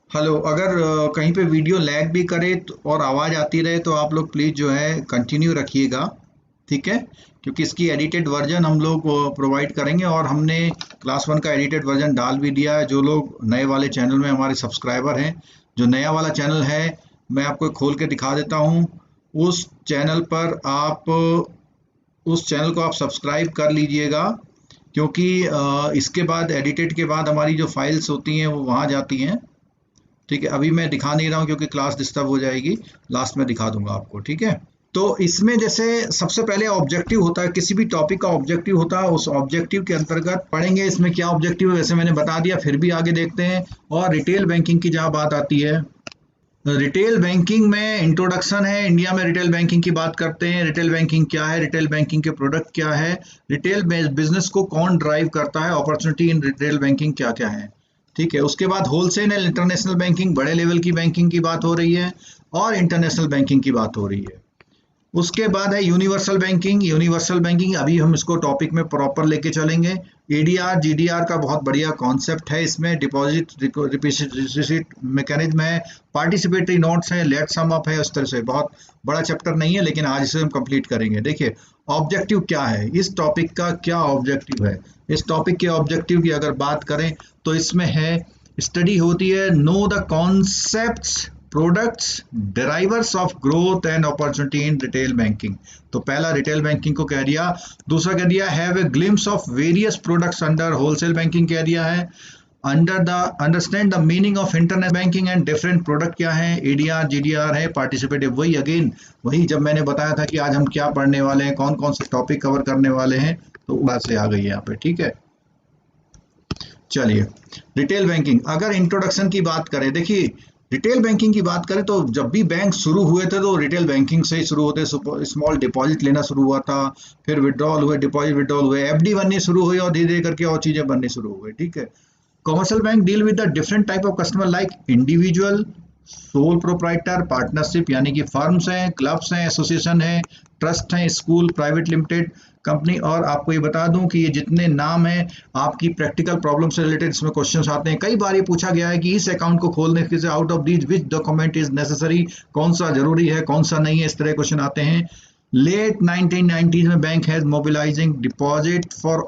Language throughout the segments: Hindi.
हेलो। अगर कहीं पे वीडियो लैग भी करे और आवाज़ आती रहे तो आप लोग प्लीज़ जो है कंटिन्यू रखिएगा। ठीक है, क्योंकि इसकी एडिटेड वर्जन हम लोग प्रोवाइड करेंगे और हमने क्लास वन का एडिटेड वर्जन डाल भी दिया है। जो लोग नए वाले चैनल में हमारे सब्सक्राइबर हैं, जो नया वाला चैनल है, मैं आपको खोल के दिखा देता हूँ। उस चैनल पर आप उस चैनल को आप सब्सक्राइब कर लीजिएगा, क्योंकि इसके बाद एडिटेड के बाद हमारी जो फाइल्स होती हैं वो वहाँ जाती हैं। ठीक है, अभी मैं दिखा नहीं रहा हूँ क्योंकि क्लास डिस्टर्ब हो जाएगी। लास्ट में दिखा दूंगा आपको। ठीक है, तो इसमें जैसे सबसे पहले ऑब्जेक्टिव होता है, किसी भी टॉपिक का ऑब्जेक्टिव होता है। उस ऑब्जेक्टिव के अंतर्गत पढ़ेंगे इसमें क्या ऑब्जेक्टिव है, वैसे मैंने बता दिया, फिर भी आगे देखते हैं। और रिटेल बैंकिंग की जहाँ बात आती है, रिटेल बैंकिंग में इंट्रोडक्शन है। इंडिया में रिटेल बैंकिंग की बात करते हैं। रिटेल बैंकिंग क्या है, रिटेल बैंकिंग के प्रोडक्ट क्या है, रिटेल बिजनेस को कौन ड्राइव करता है, अपॉर्चुनिटी इन रिटेल बैंकिंग क्या क्या है। ठीक है, उसके बाद होलसेल एंड इंटरनेशनल बैंकिंग, बड़े लेवल की बैंकिंग की बात हो रही है, और इंटरनेशनल बैंकिंग की बात हो रही है। उसके बाद है यूनिवर्सल बैंकिंग। यूनिवर्सल बैंकिंग अभी हम इसको टॉपिक में प्रॉपर लेके चलेंगे। एडीआर जीडीआर का बहुत बढ़िया कॉन्सेप्ट है। इसमें डिपॉजिट रिसिट मैकेनिज्म है, पार्टिसिपेटरी नोट्स है, लेट सम अप है। उस तरह से बहुत बड़ा चैप्टर नहीं है, लेकिन आज इसे हम कंप्लीट करेंगे। देखिए, ऑब्जेक्टिव क्या है, इस टॉपिक का क्या ऑब्जेक्टिव है। इस टॉपिक के ऑब्जेक्टिव की अगर बात करें तो इसमें है, स्टडी होती है, know the concepts, products, drivers of growth and opportunity in retail banking. तो पहला रिटेल बैंकिंग को कह दिया। दूसरा कह दिया, have a glimpse of various products under wholesale banking कह दिया है। Under the understand the meaning of internet banking and different product क्या है, एडीआर जीडीआर है, पार्टिसिपेटिव। वही अगेन वही जब मैंने बताया था कि आज हम क्या पढ़ने वाले हैं, कौन कौन से टॉपिक कवर करने वाले हैं, तो बात से आ गई है यहाँ पे। ठीक है, चलिए, रिटेल बैंकिंग अगर इंट्रोडक्शन की बात करें, देखिए रिटेल बैंकिंग की बात करें तो जब भी बैंक शुरू हुए थे तो रिटेल बैंकिंग से ही शुरू होते। स्मॉल डिपॉजिट लेना शुरू हुआ था, फिर विड्रॉल हुए, डिपॉजिट विड्रॉल हुए, एफडी बननी शुरू हुई, और धीरे धीरे करके और चीजें बननी शुरू हो गई। ठीक है, commercial bank deal with the different type of customer like individual, sole proprietor, partnership यानी कि फर्म्स हैं, क्लब्स हैं, एसोसिएशन है, ट्रस्ट हैं, स्कूल, प्राइवेट लिमिटेड कंपनी। और आपको ये बता दूं कि ये जितने नाम हैं, आपकी प्रैक्टिकल प्रॉब्लम से रिलेटेड इसमें क्वेश्चंस आते हैं। कई बार ये पूछा गया है कि इस अकाउंट को खोलने के लिए out of these which document is necessary, कौन सा जरूरी है, कौन सा नहीं है, इस तरह क्वेश्चन आते हैं। लेट 1990s में bank has mobilising deposit for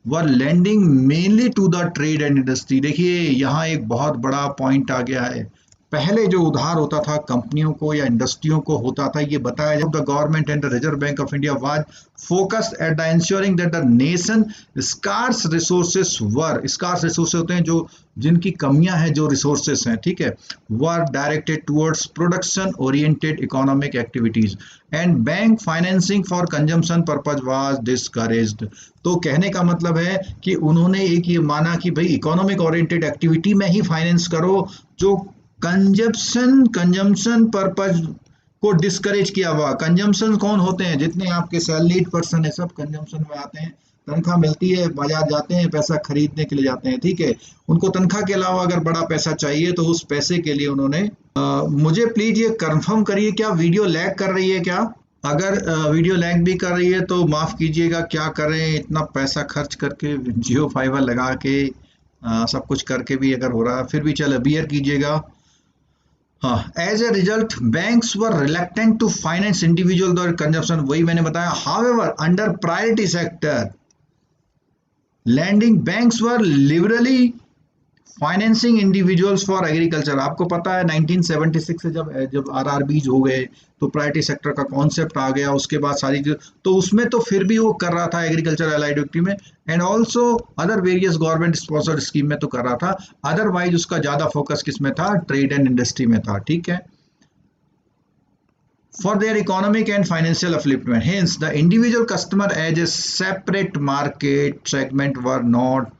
were lending mainly to the trade and industry. देखिए, यहाँ एक बहुत बड़ा पॉइंट आ गया है। पहले जो उधार होता था कंपनियों को या इंडस्ट्रियों को होता था, ये बताया जब the government and the Reserve Bank of India was focused at the ensuring that the nation scarce resources were, scarce resources होते हैं जो जिनकी कमियां हैं, जो रिसोर्सेस हैं, ठीक है, वर directed towards production oriented economic activities and bank financing for consumption purpose was discouraged. तो कहने का मतलब है कि उन्होंने एक ये माना कि भाई इकोनॉमिक ओरिएंटेड एक्टिविटी में ही फाइनेंस करो, जो कंजम्पशन पर्पज को डिस्करेज किया हुआ। कंजम्पशन कौन होते हैं, जितने आपके सैलरीड पर्सन है सब कंजम्पशन में आते हैं। तनख्वाह मिलती है, बाजार जाते हैं, पैसा खरीदने के लिए जाते हैं। ठीक है, उनको तनख्वाह के अलावा अगर बड़ा पैसा चाहिए तो उस पैसे के लिए उन्होंने मुझे प्लीज ये कंफर्म करिए, क्या वीडियो लैग कर रही है क्या। अगर वीडियो लैग भी कर रही है तो माफ कीजिएगा, क्या करें, इतना पैसा खर्च करके जियो फाइबर लगा के सब कुछ करके भी अगर हो रहा है, फिर भी चलो बियर कीजिएगा। हाँ, as a result banks were reluctant to finance individual consumption, वही मैंने बताया। However under priority sector lending banks were liberally financing individuals for agriculture. आपको पता है 1976 से जब जब आरआरबीज हो गए तो प्रायोरिटी सेक्टर का कॉन्सेप्ट आ गया। उसके बाद सारी तो उसमें तो फिर भी वो कर रहा था एग्रीकल्चर अलाइड एक्टिविटी में, and also other various government sponsored scheme में तो कर रहा था। अदरवाइज उसका ज्यादा फोकस किस में था, ट्रेड एंड इंडस्ट्री में था। ठीक है, for their economic and financial upliftment. Hence, the individual customer as a separate market segment were not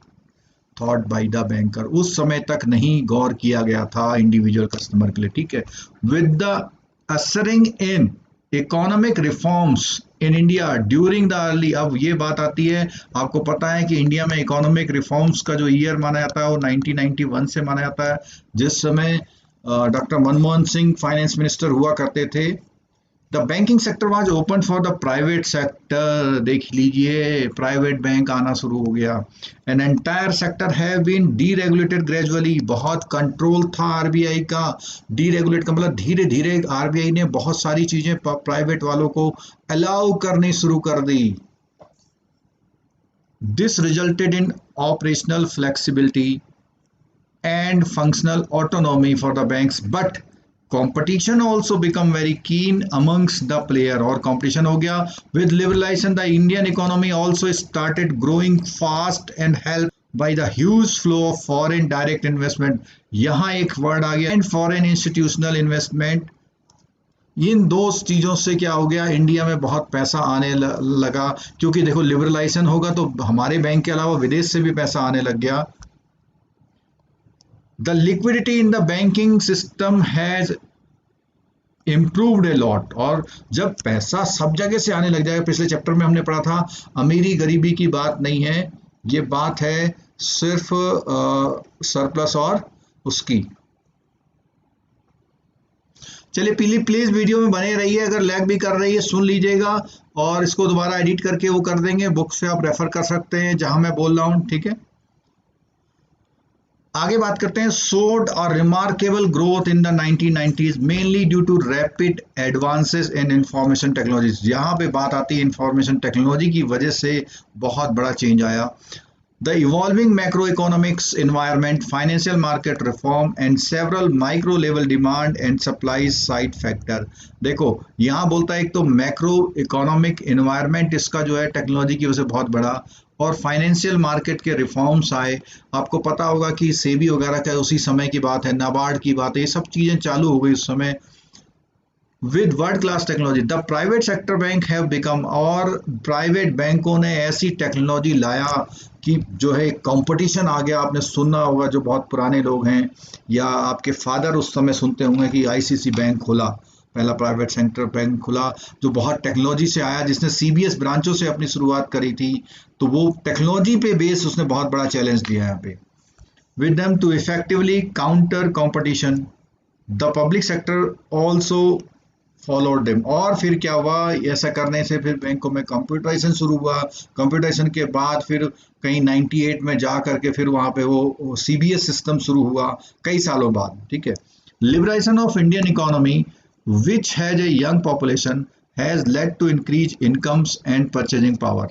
thought by the banker. उस समय तक नहीं गौर किया गया था इंडिविजुअल कस्टमर के लिए। ठीक है, with the ushering in economic reforms in India during the early, अब ये बात आती है, आपको पता है कि इंडिया में इकोनॉमिक रिफॉर्म्स का जो ईयर माना जाता है वो 1991 से माना जाता है, जिस समय doctor Manmohan Singh finance minister हुआ करते थे। The banking sector was open for the private sector, देख लीजिए प्राइवेट बैंक आना शुरू हो गया। An entire sector have been deregulated gradually, बहुत कंट्रोल था आरबीआई का। डीरेगुलेट का मतलब धीरे धीरे आरबीआई ने बहुत सारी चीजें प्राइवेट वालों को अलाउ करनी शुरू कर दी। This resulted in operational flexibility and functional autonomy for the banks, but competition also become very keen amongst the player, और competition हो गया। with liberalization the Indian economy also started growing fast and helped by the huge flow of foreign direct investment, यहाँ एक वर्ड आ गया, and foreign institutional investment। इन दो चीजों से क्या हो गया, इंडिया में बहुत पैसा आने लगा, क्योंकि देखो लिबरलाइजेशन होगा तो हमारे बैंक के अलावा विदेश से भी पैसा आने लग गया। The liquidity in the banking system has improved a lot, और जब पैसा सब जगह से आने लग जाएगा, पिछले चैप्टर में हमने पढ़ा था अमीरी गरीबी की बात नहीं है, ये बात है सिर्फ सरप्लस और उसकी। चलिए प्लीज वीडियो में बने रहिए, अगर लैग भी कर रही है सुन लीजिएगा, और इसको दोबारा एडिट करके वो कर देंगे, बुक से आप रेफर कर सकते हैं जहां मैं बोल रहा हूं, ठीक है। आगे बात करते हैं। सोड और remarkable growth in the 1990s mainly due to rapid advances in information technologies, यहाँ पे बात आती है इंफॉर्मेशन टेक्नोलॉजी की वजह से बहुत बड़ा चेंज आया। The evolving macro economics environment, financial market reform and several micro level demand and supply side factor. देखो यहाँ बोलता है एक तो मैक्रो इकोनॉमिक इन्वायरमेंट इसका जो है टेक्नोलॉजी की वजह से बहुत बड़ा, और फाइनेंशियल मार्केट के रिफॉर्म्स आए। आपको पता होगा कि सेबी वगैरह का उसी समय की बात है, नाबार्ड की बात है, ये सब चीजें चालू हो गई उस समय। With world class technology the private sector bank have become, और प्राइवेट बैंकों ने ऐसी टेक्नोलॉजी लाया कि जो है कंपटीशन आ गया। आपने सुना होगा, जो बहुत पुराने लोग हैं या आपके फादर उस समय सुनते होंगे कि आईसीसी बैंक खुला, पहला प्राइवेट सेक्टर बैंक खुला जो बहुत टेक्नोलॉजी से आया, जिसने सीबीएस ब्रांचों से अपनी शुरुआत करी थी, तो वो टेक्नोलॉजी पे बेस उसने बहुत बड़ा चैलेंज दिया यहाँ पे। With them to effectively counter competition the public sector also followed them, और फिर क्या हुआ, ऐसा करने से फिर बैंकों में कंप्यूटराइजेशन शुरू हुआ। कंप्यूटराइजेशन के बाद फिर कहीं 98 में जा करके फिर वहाँ पे वो सीबीएस सिस्टम शुरू हुआ कई सालों बाद, ठीक है। Liberalisation of Indian economy which has a young population has led to increased incomes and purchasing power.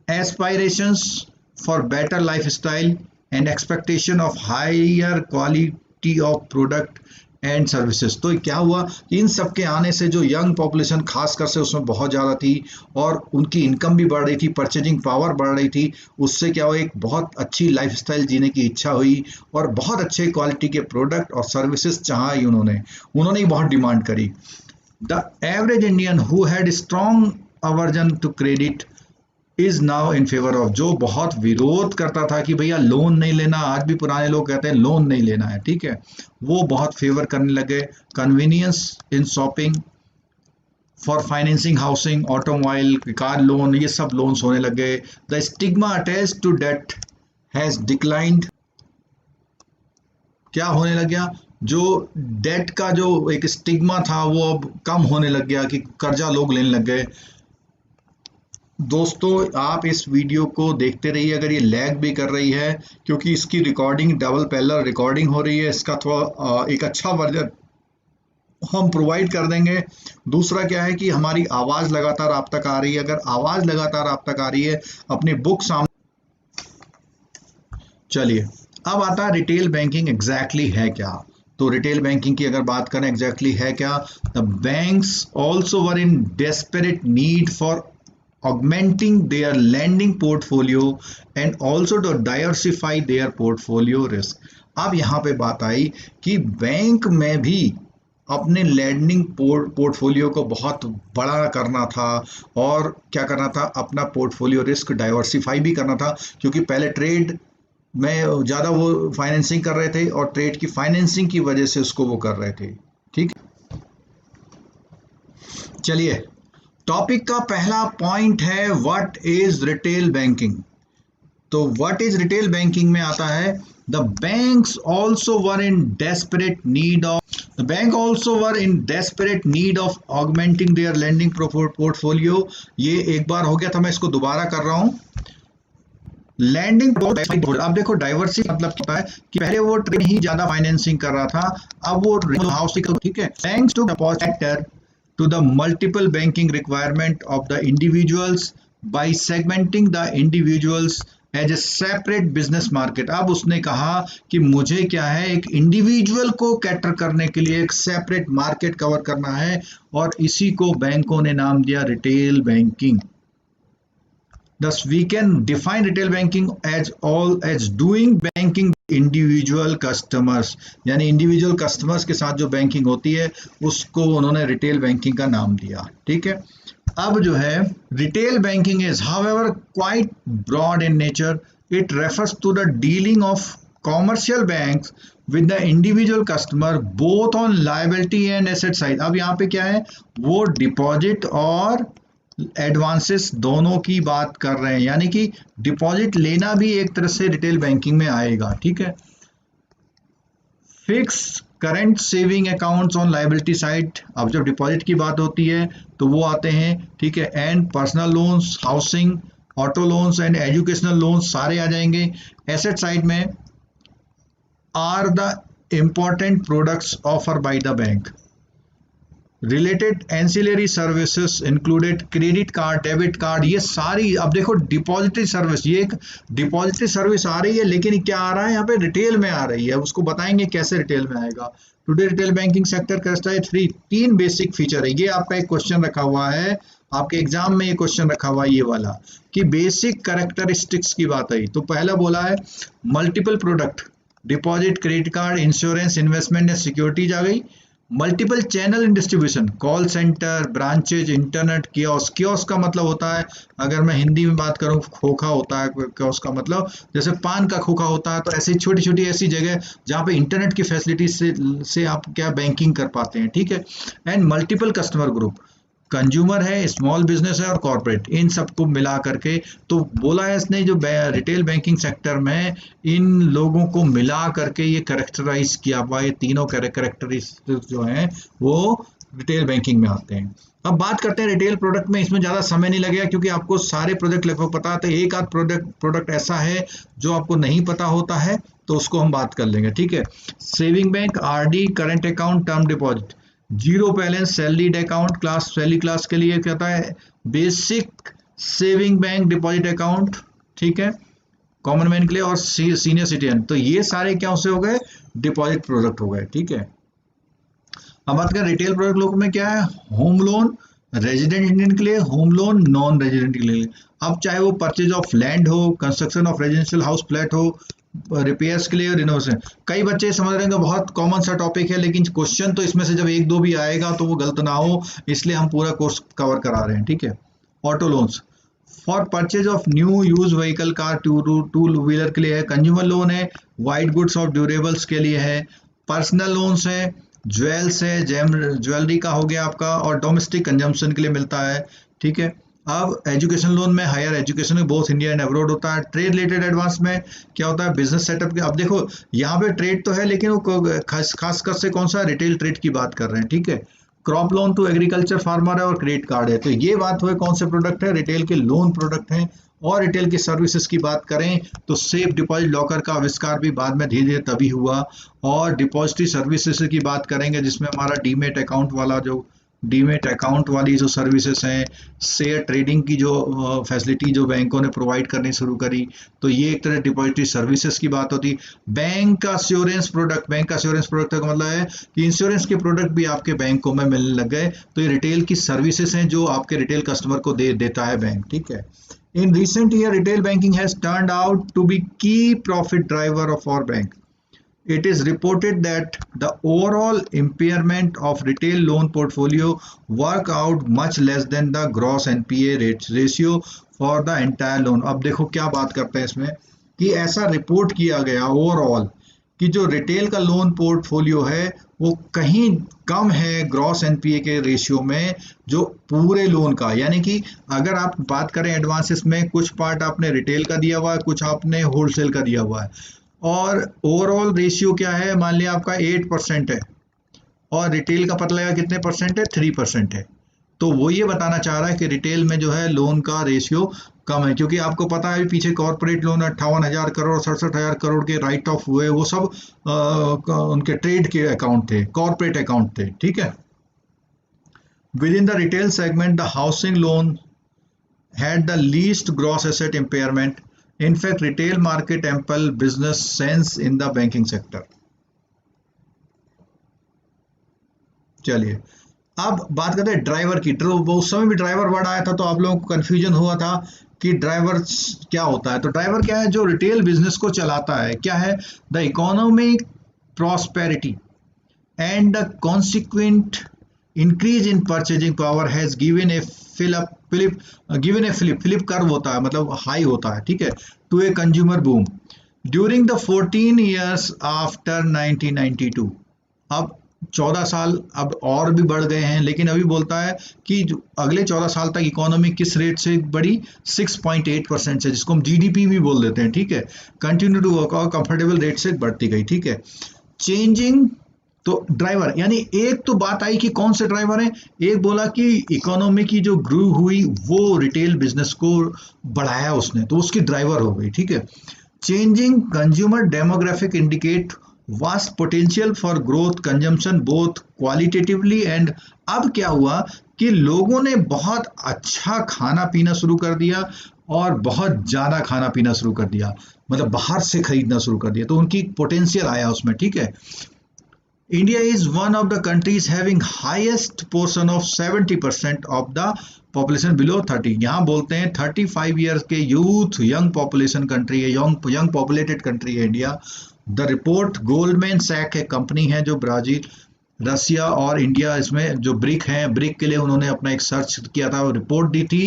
Aspirations for better lifestyle and expectation of higher quality of product and services. तो क्या हुआ, इन सब के आने से जो यंग पॉपुलेशन खासकर से उसमें बहुत ज़्यादा थी, और उनकी इनकम भी बढ़ रही थी, परचेजिंग पावर बढ़ रही थी, उससे क्या हुआ, एक बहुत अच्छी लाइफस्टाइल जीने की इच्छा हुई, और बहुत अच्छे क्वालिटी के प्रोडक्ट और सर्विसेज चाहा ही उन्होंने ही बहुत डिमांड करी। The average Indian who had strong aversion to credit is now in favour of, जो बहुत विरोध करता था कि भैया लोन नहीं लेना, आज भी पुराने लोग कहते हैं लोन नहीं लेना है, ठीक है, वो बहुत फेवर करने लगे। Convenience in shopping for financing housing, automobile, car loan, ये सब लोन्स होने लग गए। The stigma attached to debt has declined, क्या होने लग गया, जो डेट का जो एक स्टिग्मा था वो अब कम होने लग गया कि कर्जा लोग लेने लग गए। दोस्तों आप इस वीडियो को देखते रहिए, अगर ये लैग भी कर रही है क्योंकि इसकी रिकॉर्डिंग डबल पैरेलल रिकॉर्डिंग हो रही है, इसका थोड़ा एक अच्छा वर्जन हम प्रोवाइड कर देंगे। दूसरा क्या है कि हमारी आवाज़ लगातार आप तक आ रही है, अगर आवाज़ लगातार आप तक आ रही है अपनी बुक सामने। चलिए अब आता है रिटेल बैंकिंग एग्जैक्टली है क्या। तो रिटेल बैंकिंग की अगर बात करें एग्जैक्टली है क्या, the banks also were in desperate need for augmenting their lending portfolio and also to diversify their portfolio risk। अब यहाँ पे बात आई कि बैंक में भी अपने लैंडिंग पोर्टफोलियो को बहुत बड़ा करना था, और क्या करना था, अपना पोर्टफोलियो रिस्क डाइवर्सिफाई भी करना था, क्योंकि पहले ट्रेड में ज़्यादा वो फाइनेंसिंग कर रहे थे और ट्रेड की फाइनेंसिंग की वजह से उसको वो कर रहे थे, ठीक। चलिए टॉपिक का पहला पॉइंट है व्हाट इज रिटेल बैंकिंग। तो व्हाट इज रिटेल बैंकिंग में आता है the banks also were in desperate need of, The bank also were in desperate need of augmenting their lending portfolio. ये एक बार हो गया था, मैं इसको दोबारा कर रहा हूँ। लैंडिंग, अब देखो डाइवर्सिटी मतलब क्या है कि पहले वो ट्रेड ही ज्यादा फाइनेंसिंग कर रहा था, अब वो हाउसिंग, ठीक है। Banks to depositor to the multiple banking requirement of the individuals by segmenting the individuals as a separate business market। अब उसने कहा कि मुझे क्या है, एक इंडिविजुअल को कैटर करने के लिए एक सेपरेट मार्केट कवर करना है, और इसी को बैंकों ने नाम दिया retail banking. Thus we can define retail banking as all as doing banking individual customers, यानी इंडिविजुअल कस्टमर्स के साथ जो बैंकिंग होती है उसको उन्होंने रिटेल बैंकिंग का नाम दिया, ठीक है। अब जो है retail banking is however quite broad in nature, it refers to the dealing of commercial banks with the individual customer both on liability and asset side. अब यहाँ पे क्या है, वो डिपॉजिट और एडवांसेस दोनों की बात कर रहे हैं, यानी कि डिपॉजिट लेना भी एक तरह से रिटेल बैंकिंग में आएगा, ठीक है। Fix current saving accounts on liability side, अब जब डिपॉजिट की बात होती है तो वो आते हैं, ठीक है। And personal loans, housing, auto loans and educational loans सारे आ जाएंगे। एसेट साइड में are the important products offer by the bank. Related ancillary services included credit card, debit card, ये सारी। अब देखो डिपॉजिटरी सर्विस, ये एक डिपॉजिटरी सर्विस आ रही है, लेकिन क्या आ रहा है यहाँ पे, रिटेल में आ रही है। उसको बताएंगे कैसे रिटेल में आएगा। टुडे रिटेल बैंकिंग सेक्टर करता है तीन बेसिक फीचर है। ये आपका एक क्वेश्चन रखा हुआ है, आपके एग्जाम में ये क्वेश्चन रखा हुआ है ये वाला, कि बेसिक कैरेक्टरिस्टिक्स की बात आई। तो पहला बोला है multiple product, deposit, credit card, insurance, investment and securities आ गई। Multiple channel in distribution, call centre, branches, internet, kiosk. Kiosk का मतलब होता है, अगर मैं हिंदी में बात करूं, खोखा होता है। कियोस्क का मतलब जैसे पान का खोखा होता है, तो ऐसी छोटी छोटी ऐसी जगह जहां पे इंटरनेट की फैसिलिटी से आप क्या बैंकिंग कर पाते हैं, ठीक है। And multiple customer group, consumer है, स्मॉल बिजनेस है और कॉर्पोरेट, इन सबको मिला करके। तो बोला है इसने जो रिटेल बैंकिंग सेक्टर में इन लोगों को मिला करके ये कैरेक्टराइज किया हुआ, ये तीनों कैरेक्टरिस्टिक्स जो हैं वो रिटेल बैंकिंग में आते हैं। अब बात करते हैं रिटेल प्रोडक्ट में, इसमें ज़्यादा समय नहीं लगेगा क्योंकि आपको सारे प्रोडक्ट लगभग पता है। तो एक आध प्रोडक्ट ऐसा है जो आपको नहीं पता होता है, तो उसको हम बात कर लेंगे, ठीक है। Saving bank, RD, current account, term deposit. Zero balance salaried account, class salary class के लिए कहता है basic saving bank deposit account, ठीक है, कॉमन मैन के लिए, और सीनियर सिटीजन। तो ये सारे क्या से हो गए, डिपॉजिट प्रोडक्ट हो गए, ठीक है। अब बात करें रिटेल प्रोडक्ट लोग में क्या है, होम लोन, रेजिडेंट इंडियन के लिए होम लोन, नॉन रेजिडेंट के लिए। अब चाहे वो परचेज ऑफ लैंड हो, construction of residential house flat हो, रिपेयर्स के लिए, रिनोवेशन। कई बच्चे समझ रहे हैं बहुत कॉमन सा टॉपिक है, लेकिन क्वेश्चन तो इसमें से जब एक दो भी आएगा तो वो गलत ना हो, इसलिए हम पूरा कोर्स कवर करा रहे हैं, ठीक है। Auto loans for purchase of new use vehicle, car, two wheeler के लिए है। कंज्यूमर लोन है, वाइट गुड्स और ड्यूरेबल्स के लिए है। पर्सनल लोन्स है, ज्वेल्स है, ज्वेलरी का हो गया आपका, और डोमेस्टिक कंजम्पशन के लिए मिलता है, ठीक है। अब एजुकेशन लोन में हायर एजुकेशन में बोथ इंडिया एंड अब्रॉड होता है। ट्रेड रिलेटेड एडवांस में क्या होता है, बिजनेस सेटअप के। अब देखो यहाँ पे ट्रेड तो है, लेकिन वो खासकर से कौन सा, रिटेल ट्रेड की बात कर रहे हैं, ठीक है। Crop loan to agriculture farmer है, और क्रेडिट कार्ड है। तो ये बात हुए कौन से प्रोडक्ट है, रिटेल के लोन प्रोडक्ट हैं। और रिटेल की सर्विसेज की बात करें तो सेफ डिपॉजिट लॉकर का आविष्कार भी बाद में धीरे धीरे तभी हुआ। और डिपॉजिटरी सर्विसेज की बात करेंगे जिसमें हमारा डीमेट अकाउंट वाला जो डीमेट अकाउंट वाली जो सर्विसेज हैं, शेयर ट्रेडिंग की जो फैसिलिटी जो बैंकों ने प्रोवाइड करनी शुरू करी, तो ये एक तरह डिपॉजिटरी सर्विसेज की बात होती। बैंक का अश्योरेंस प्रोडक्ट, बैंक का अश्योरेंस प्रोडक्ट का मतलब है कि इंश्योरेंस के प्रोडक्ट भी आपके बैंकों में मिलने लग गए। तो ये रिटेल की सर्विसेज हैं जो आपके रिटेल कस्टमर को देता है बैंक, ठीक है। In recent year, retail banking has turned out to be key profit driver of our bank. It is reported that the overall impairment of retail loan portfolio work out much less than the gross NPA ratio for the entire loan. अब देखो क्या बात करते हैं इसमें कि ऐसा रिपोर्ट किया गया ओवरऑल कि जो रिटेल का लोन पोर्टफोलियो है वो कहीं कम है ग्रॉस एनपीए के रेशियो में जो पूरे लोन का। यानी कि अगर आप बात करें एडवांसेस में, कुछ पार्ट आपने रिटेल का दिया हुआ है, कुछ आपने होलसेल का दिया हुआ है, और ओवरऑल रेशियो क्या है, मान लिया आपका 8% है, और रिटेल का पता लगा कितने परसेंट है, 3% है। तो वो ये बताना चाह रहा है कि रिटेल में जो है लोन का रेशियो कम है, क्योंकि आपको पता है पीछे कॉर्पोरेट लोन 58,000 करोड़ 67,000 करोड़ के राइट ऑफ हुए, वो सब उनके ट्रेड के अकाउंट थे, कॉर्पोरेट अकाउंट थे, ठीक है। With in the retail segment the housing loan had the least gross asset impairment. In fact, retail market ample business sense in the banking sector. चलिए अब बात करते हैं ड्राइवर की। उस समय भी ड्राइवर वर्ड आया था तो आप लोगों को कंफ्यूजन हुआ था कि ड्राइवर क्या होता है। तो ड्राइवर क्या है, जो रिटेल बिजनेस को चलाता है। क्या है, the economic prosperity and the consequent increase in purchasing power has given a flip curve होता है, मतलब हाई होता है, ठीक है, to a consumer boom during the 14 years after 1992। अब 14 साल अब और भी बढ़ गए हैं, लेकिन अभी बोलता है कि अगले 14 साल तक इकोनॉमी किस रेट से बढ़ी, 6.8% से, जिसको हम जीडीपी भी बोल देते हैं, ठीक है। कंटिन्यू टू वर्क और कंफर्टेबल रेट से बढ़ती गई, ठीक है। चेंजिंग, तो ड्राइवर यानी एक तो बात आई कि कौन से ड्राइवर हैं, एक बोला कि इकोनॉमी की जो ग्रू हुई वो रिटेल बिजनेस को बढ़ाया उसने, तो उसकी ड्राइवर हो गई, ठीक है। Changing consumer demographic indicate vast potential for growth consumption both qualitatively and. अब क्या हुआ कि लोगों ने बहुत अच्छा खाना पीना शुरू कर दिया और बहुत ज्यादा खाना पीना शुरू कर दिया, मतलब बाहर से खरीदना शुरू कर दिया, तो उनकी पोटेंशियल आया उसमें, ठीक है। India is one of the countries having highest portion of 70% of the population below 30। यहाँ बोलते हैं 35 years के यूथ यंग पॉपुलेशन कंट्री है, यंग पॉपुलेटेड कंट्री है India. The report Goldman Sachs एक कंपनी है जो ब्राजील, रसिया और इंडिया, इसमें जो ब्रिक हैं, ब्रिक के लिए उन्होंने अपना एक सर्च किया था, रिपोर्ट दी थी,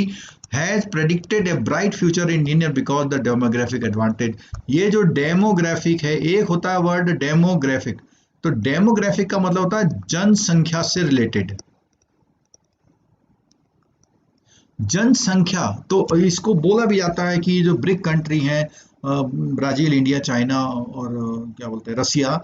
has predicted a bright future in India because the demographic advantage. ये जो डेमोग्राफिक है, एक होता है वर्ड डेमोग्राफिक, तो डेमोग्राफिक का मतलब होता है जनसंख्या से रिलेटेड, जनसंख्या। तो इसको बोला भी जाता है कि जो ब्रिक कंट्री हैं, ब्राजील, इंडिया, चाइना और क्या बोलते हैं रसिया,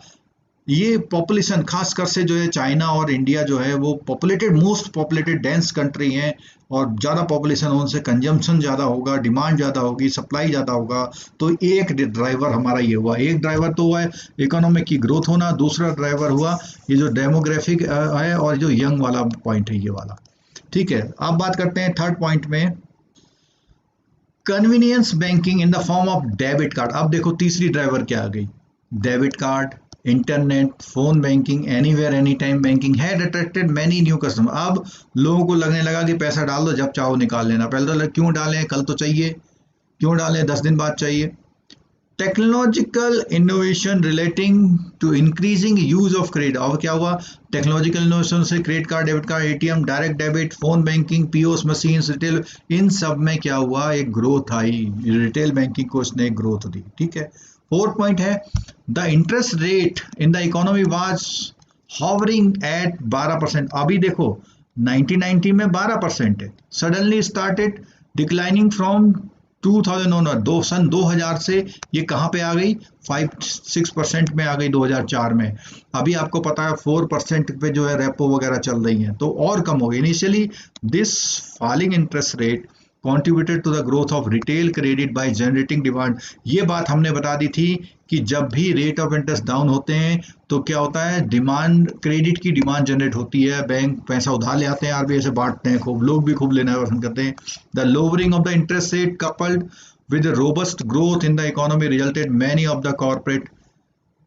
ये पॉपुलेशन खासकर से जो है चाइना और इंडिया जो है वो populated, most populated dense country हैं, और ज़्यादा पॉपुलेशन होने से कंजम्पशन ज़्यादा होगा, डिमांड ज़्यादा होगी, सप्लाई ज़्यादा होगा। तो एक ड्राइवर हमारा ये हुआ, एक ड्राइवर तो हुआ है इकोनॉमिक की ग्रोथ होना, दूसरा ड्राइवर हुआ ये जो डेमोग्राफिक है और जो यंग वाला पॉइंट है ये वाला, ठीक है। अब बात करते हैं थर्ड पॉइंट में, convenience banking in the form of debit card. अब देखो तीसरी ड्राइवर क्या आ गई, debit card, internet, phone banking, anywhere any time banking had attracted many new customer. अब लोगों को लगने लगा कि पैसा डाल दो जब चाहो निकाल लेना, पहले तो क्यों डालें, कल तो चाहिए, क्यों डालें 10 दिन बाद चाहिए। Technological innovation relating to increasing use of credit. अब क्या हुआ, टेक्नोलॉजिकल इनोवेशन से credit card, debit card, ATM, direct debit, phone banking, POS machine, retail, इन सब में क्या हुआ, एक ग्रोथ आई, रिटेल बैंकिंग को उसने ग्रोथ दी, ठीक है। फोर्थ पॉइंट है, the interest rate in the economy was hovering at 12%। अभी देखो 1990 में 12% है, सडनली स्टार्टेड डिक्लाइनिंग फ्रॉम 2000 सन 2000 से ये कहाँ पे आ गई, 5-6% में आ गई 2004 में। अभी आपको पता है 4% पे जो है रेपो वगैरह चल रही हैं, तो और कम हो गई। Initially this falling interest rate contributed to the growth of retail credit by generating demand। ये बात हमने बता दी थी कि जब भी रेट ऑफ इंटरेस्ट डाउन होते हैं तो क्या होता है, डिमांड, क्रेडिट की डिमांड जनरेट होती है, बैंक पैसा उधार ले आते हैं, आरबीआई से बांटते हैं, खूब लोग भी खूब लेना पसंद करते हैं। The lowering of the interest rate coupled with robust growth in the economy resulted many of the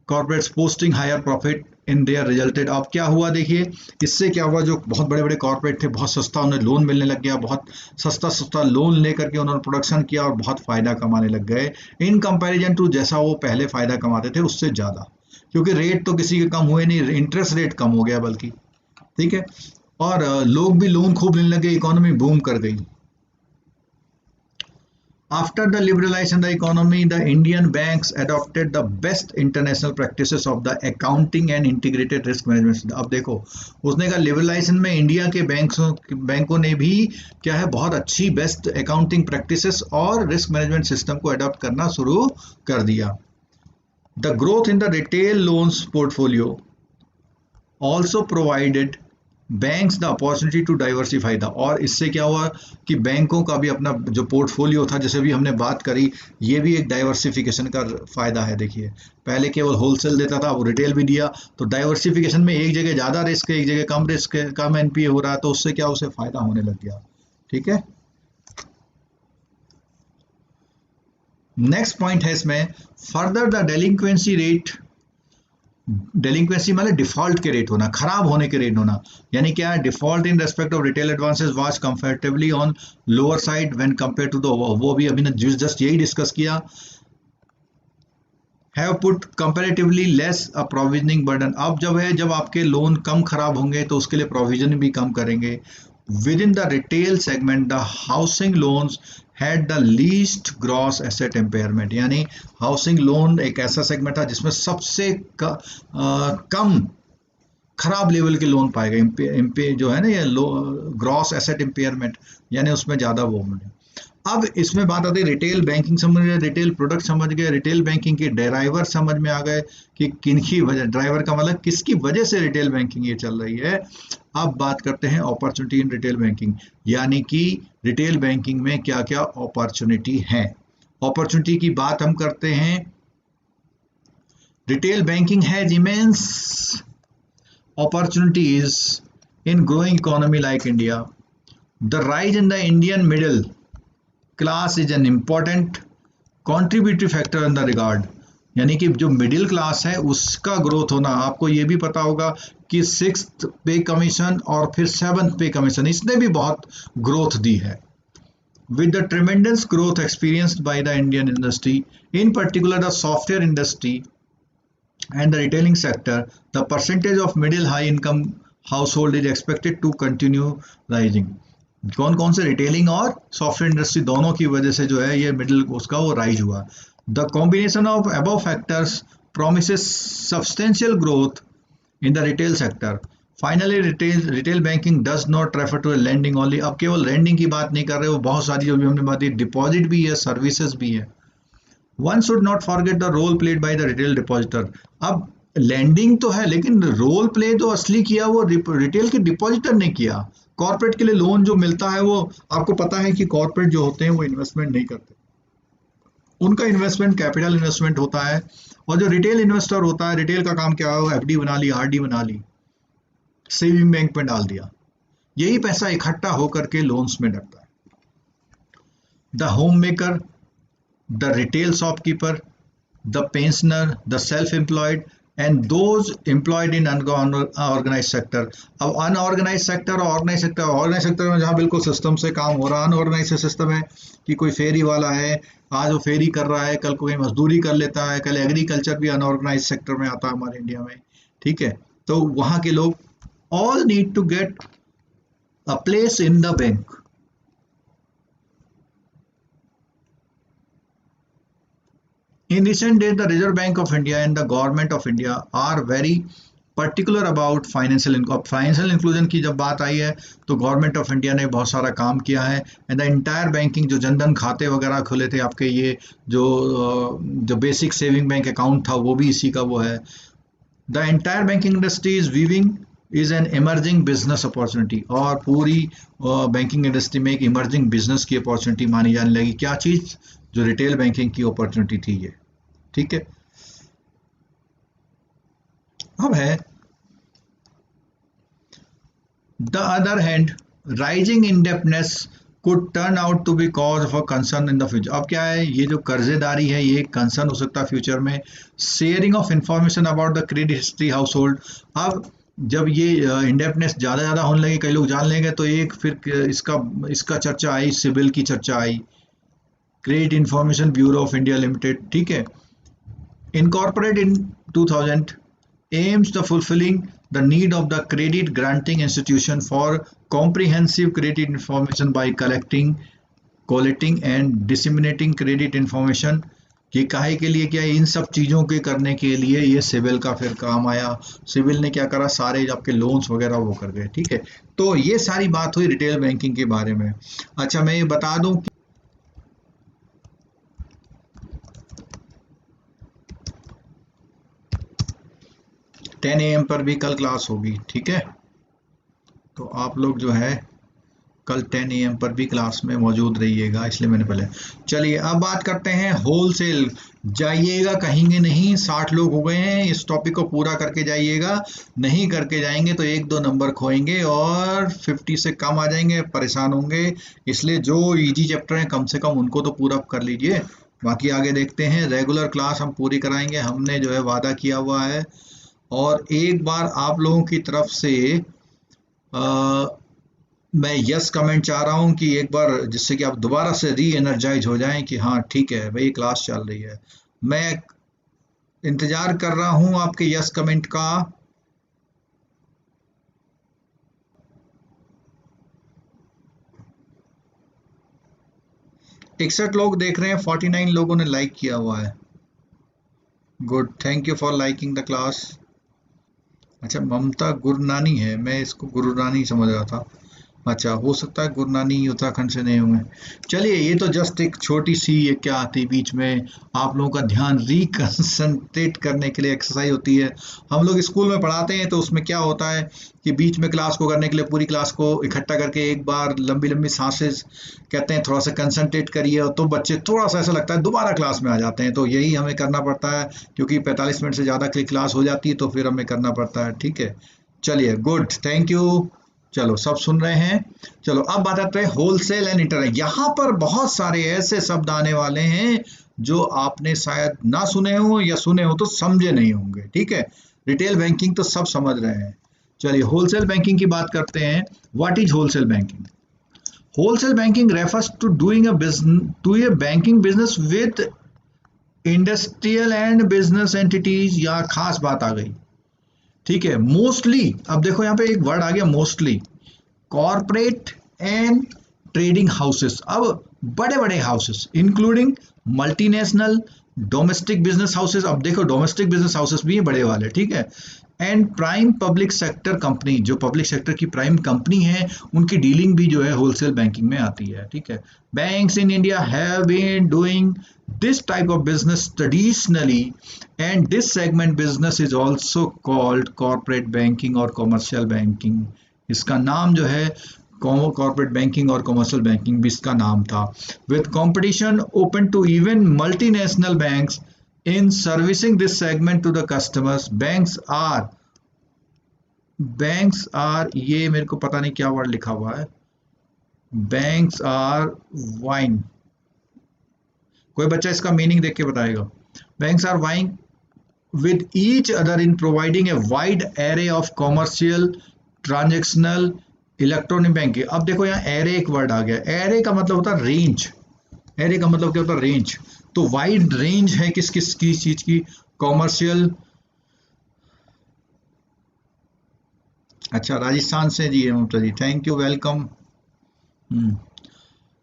corporates posting higher profit in their resulted. अब क्या हुआ देखिए, इससे क्या हुआ, जो बहुत बड़े बड़े कॉर्पोरेट थे, बहुत सस्ता उन्हें लोन मिलने लग गया, बहुत सस्ता लोन लेकर के उन्होंने प्रोडक्शन किया और बहुत फायदा कमाने लग गए, इन कंपैरिजन टू जैसा वो पहले फायदा कमाते थे उससे ज्यादा, क्योंकि रेट तो किसी के कम हुए नहीं, इंटरेस्ट रेट कम हो गया बल्कि, ठीक है, और लोग भी लोन खूब लेने लगे, इकोनॉमी बूम कर गई। After the liberalization of the economy, the Indian banks adopted the best international practices of the accounting and integrated risk management। अब देखो उसने कहा लिबरलाइजेशन में इंडिया के बैंकों ने भी क्या है, बहुत अच्छी बेस्ट अकाउंटिंग प्रैक्टिसेस और रिस्क मैनेजमेंट सिस्टम को अडॉप्ट करना शुरू कर दिया। The growth in the retail loans portfolio also provided banks the opportunity to diversify the, और इससे क्या हुआ कि बैंकों का भी अपना जो पोर्टफोलियो था, जैसे भी हमने बात करी, ये भी एक डाइवर्सिफिकेशन का फायदा है। देखिए पहले केवल होलसेल देता था, वो रिटेल भी दिया, तो डाइवर्सिफिकेशन में एक जगह ज़्यादा रिस्क है, एक जगह कम रिस्क है, कम एनपीए हो रहा है, तो उससे क्या उसे फायदा होने लग गया। ठीक है, नेक्स्ट पॉइंट है इसमें, फर्दर द डेलिंक्वेंसी रेट, डेलिंक्वेंसी मतलब डिफॉल्ट के रेट होना, खराब होने के रेट होना, यानी क्या है, default in respect of retail advances was comfortably on lower side when compare to the, वो भी अभी ने जस्ट यही डिस्कस किया, have put comparatively less a provisioning burden. अब जब है, जब आपके लोन कम खराब होंगे तो उसके लिए प्रोविजन भी कम करेंगे। With in the retail segment the housing loans had the least gross asset impairment, यानी हाउसिंग लोन एक ऐसा सेगमेंट था जिसमें सबसे कम खराब लेवल के लोन पाएगा, इम्पे जो है ना ये ग्रॉस एसेट इम्पेयरमेंट, यानी उसमें ज़्यादा वो मिले। अब इसमें बात आती है रिटेल बैंकिंग समझ गए, रिटेल प्रोडक्ट समझ गए, रिटेल बैंकिंग के ड्राइवर समझ में आ गए कि किनकी वजह, ड्राइवर का मतलब किसकी वजह से रिटेल बैंकिंग ये चल रही है। अब बात करते हैं अपॉर्चुनिटी इन रिटेल बैंकिंग, यानी कि रिटेल बैंकिंग में क्या क्या अपॉर्चुनिटी है। अपॉर्चुनिटी की बात हम करते हैं, retail banking has immense opportunities in growing economy like India. The rise in the Indian middle class is an important contributory factor in the regard. यानी कि जो मिडिल क्लास है उसका ग्रोथ होना, आपको ये भी पता होगा कि 6th पे कमीशन और फिर 7th पे कमीशन, इसने भी बहुत ग्रोथ दी है। With the tremendous growth experienced by the Indian industry, in particular the software industry and the retailing sector, the percentage of middle high income household is expected to continue rising. कौन कौन से रिटेलिंग और सॉफ्टवेयर इंडस्ट्री दोनों की वजह से जो है ये मिडिल उसका वो राइज हुआ। The combination of above factors promises substantial growth in the retail sector. Finally retail banking does not refer to lending only. अब केवल लैंडिंग की बात नहीं कर रहे हो, बहुत सारी जो भी हमने बात की, डिपॉजिट भी है, सर्विसेज भी है। One should not forget the role played by the retail depositor. अब लैंडिंग तो है लेकिन रोल प्ले तो असली किया वो रिटेल के डिपॉजिटर ने किया। कॉर्पोरेट के लिए लोन जो मिलता है वो आपको पता है कि कॉर्पोरेट जो होते हैं वो इन्वेस्टमेंट नहीं करते, उनका इन्वेस्टमेंट कैपिटल इन्वेस्टमेंट होता है। और जो रिटेल इन्वेस्टर होता है, रिटेल का काम क्या है, एफडी बना ली, आरडी बना ली, सेविंग बैंक में डाल दिया, यही पैसा इकट्ठा होकर के लोन्स में डरता है। The home maker, the retail shopkeeper, the pensioner, the self-employed and those employed in unorganized sector। अब अनऑर्गेनाइज सेक्टर और ऑर्गेनाइज सेक्टर, ऑर्गेनाइज सेक्टर में जहाँ बिल्कुल सिस्टम से काम हो रहा है, अनऑर्गेनाइज सिस्टम है कि कोई फेरी वाला है, आज वो फेरी कर रहा है, कल कोई मजदूरी कर लेता है, कल एग्रीकल्चर भी अनऑर्गेनाइज सेक्टर में आता है हमारे इंडिया में। ठीक है, तो वहाँ के लोग all need to get a place in the bank. In recent days, the Reserve Bank of India and the Government of India are very particular about financial inclusion। Financial inclusion की जब बात आई है तो गवर्नमेंट ऑफ इंडिया ने बहुत सारा काम किया है। एंड द इंटायर बैंकिंग, जो जनधन खाते वगैरह खुले थे आपके, ये जो बेसिक सेविंग बैंक अकाउंट था वो भी इसी का वो है। The entire banking industry is weaving is an emerging business opportunity, और पूरी बैंकिंग इंडस्ट्री में एक इमर्जिंग बिजनेस की अपॉर्चुनिटी मानी जाने लगी। क्या चीज़? जो रिटेल बैंकिंग की अपॉर्चुनिटी थी ये। ठीक है, अब है the other hand rising indebtedness could turn out to be cause of a concern in the future. अब क्या है, ये जो कर्जेदारी है ये कंसर्न हो सकता है फ्यूचर में। Sharing of information about the credit history house hold. अब जब ये इंडेप्टनेस ज़्यादा होने लगे, कई लोग जान लेंगे, तो एक फिर इसका चर्चा आई, सिबिल की चर्चा आई, credit information bureau of India limited. ठीक है, incorporated in 2000 aims the fulfilling the need of the credit granting institution for comprehensive credit information by collating and disseminating credit information। ये काहे के लिए, क्या इन सब चीज़ों के करने के लिए ये सिविल का फिर काम आया। सिविल ने क्या करा, सारे आपके लोन्स वगैरह वो कर गए। ठीक है, तो ये सारी बात हुई रिटेल बैंकिंग के बारे में। अच्छा, मैं ये बता दूं कि 10 AM पर भी कल क्लास होगी, ठीक है। तो आप लोग जो है कल 10 AM पर भी क्लास में मौजूद रहिएगा, इसलिए मैंने पहले। चलिए अब बात करते हैं होलसेल। जाइएगा कहेंगे नहीं, 60 लोग हो गए हैं, इस टॉपिक को पूरा करके जाइएगा। नहीं करके जाएंगे तो 1-2 नंबर खोएंगे और 50 से कम आ जाएंगे, परेशान होंगे। इसलिए जो इजी चैप्टर हैं कम से कम उनको तो पूरा कर लीजिए, बाकी आगे देखते हैं। रेगुलर क्लास हम पूरी कराएंगे, हमने जो है वादा किया हुआ है। और एक बार आप लोगों की तरफ से मैं यस कमेंट चाह रहा हूं कि एक बार, जिससे कि आप दोबारा से री एनर्जाइज हो जाएं कि हाँ ठीक है भाई क्लास चल रही है। मैं इंतजार कर रहा हूं आपके यस कमेंट का। इकसठ लोग देख रहे हैं, 49 लोगों ने लाइक किया हुआ है। Good, thank you for liking the class. अच्छा, ममता गुरनानी है, मैं इसको गुरुरानी समझ रहा था। अच्छा, हो सकता है गुरनानी उत्तराखंड से नहीं होंगे। चलिए, ये तो जस्ट एक छोटी सी ये क्या आती बीच में आप लोगों का ध्यान रिकंसंट्रेट करने के लिए एक्सरसाइज होती है। हम लोग स्कूल में पढ़ाते हैं तो उसमें क्या होता है कि बीच में क्लास को करने के लिए पूरी क्लास को इकट्ठा करके एक बार लंबी लंबी सांसें कहते हैं, थोड़ा सा कंसंट्रेट करिए, और तो बच्चे थोड़ा सा ऐसा लगता है दोबारा क्लास में आ जाते हैं। तो यही हमें करना पड़ता है, क्योंकि 45 मिनट से ज़्यादा की क्लास हो जाती है तो फिर हमें करना पड़ता है, ठीक है। चलिए, गुड, थैंक यू। चलो, सब सुन रहे हैं। चलो अब बात करते हैं होलसेल एंड इंटरनेट। यहाँ पर बहुत सारे ऐसे शब्द आने वाले हैं जो आपने शायद ना सुने हो, या सुने हो तो समझे नहीं होंगे, ठीक है। रिटेल बैंकिंग तो सब समझ रहे हैं। चलिए, होलसेल बैंकिंग की बात करते हैं। What is wholesale banking? Wholesale banking refers to doing a business, to a banking business with industrial and business entities. यहाँ खास बात आ गई, ठीक है। मोस्टली, अब देखो यहाँ पे एक वर्ड आ गया mostly, corporate and trading houses. अब बड़े बड़े houses including multinational, domestic business houses. अब देखो डोमेस्टिक बिजनेस हाउसेस भी हैं बड़े वाले, ठीक है। And prime public sector company, जो पब्लिक सेक्टर की प्राइम कंपनी है उनकी डीलिंग भी जो है होलसेल बैंकिंग में आती है, ठीक है। Banks in India have been doing this type of business traditionally, and this segment business is also called corporate banking or commercial banking. इसका नाम जो है कॉर्पोरेट बैंकिंग और कमर्शियल बैंकिंग भी इसका नाम था। With competition open to even multinational banks in servicing this segment to the customers, banks are, ये मेरे को पता नहीं क्या वर्ड लिखा हुआ है, बैंक्स आर वाइन, कोई बच्चा इसका मीनिंग देख के बताएगा। Banks are vying with each other in providing a wide array of commercial, transactional, electronic banking. अब देखो यहाँ एरे एक वर्ड आ गया। एरे का मतलब होता है रेंज। एरे का मतलब क्या होता है? रेंज। तो वाइड रेंज है किस किस की चीज की? कॉमर्शियल। अच्छा, राजस्थान से जी है ममता जी, थैंक यू, वेलकम।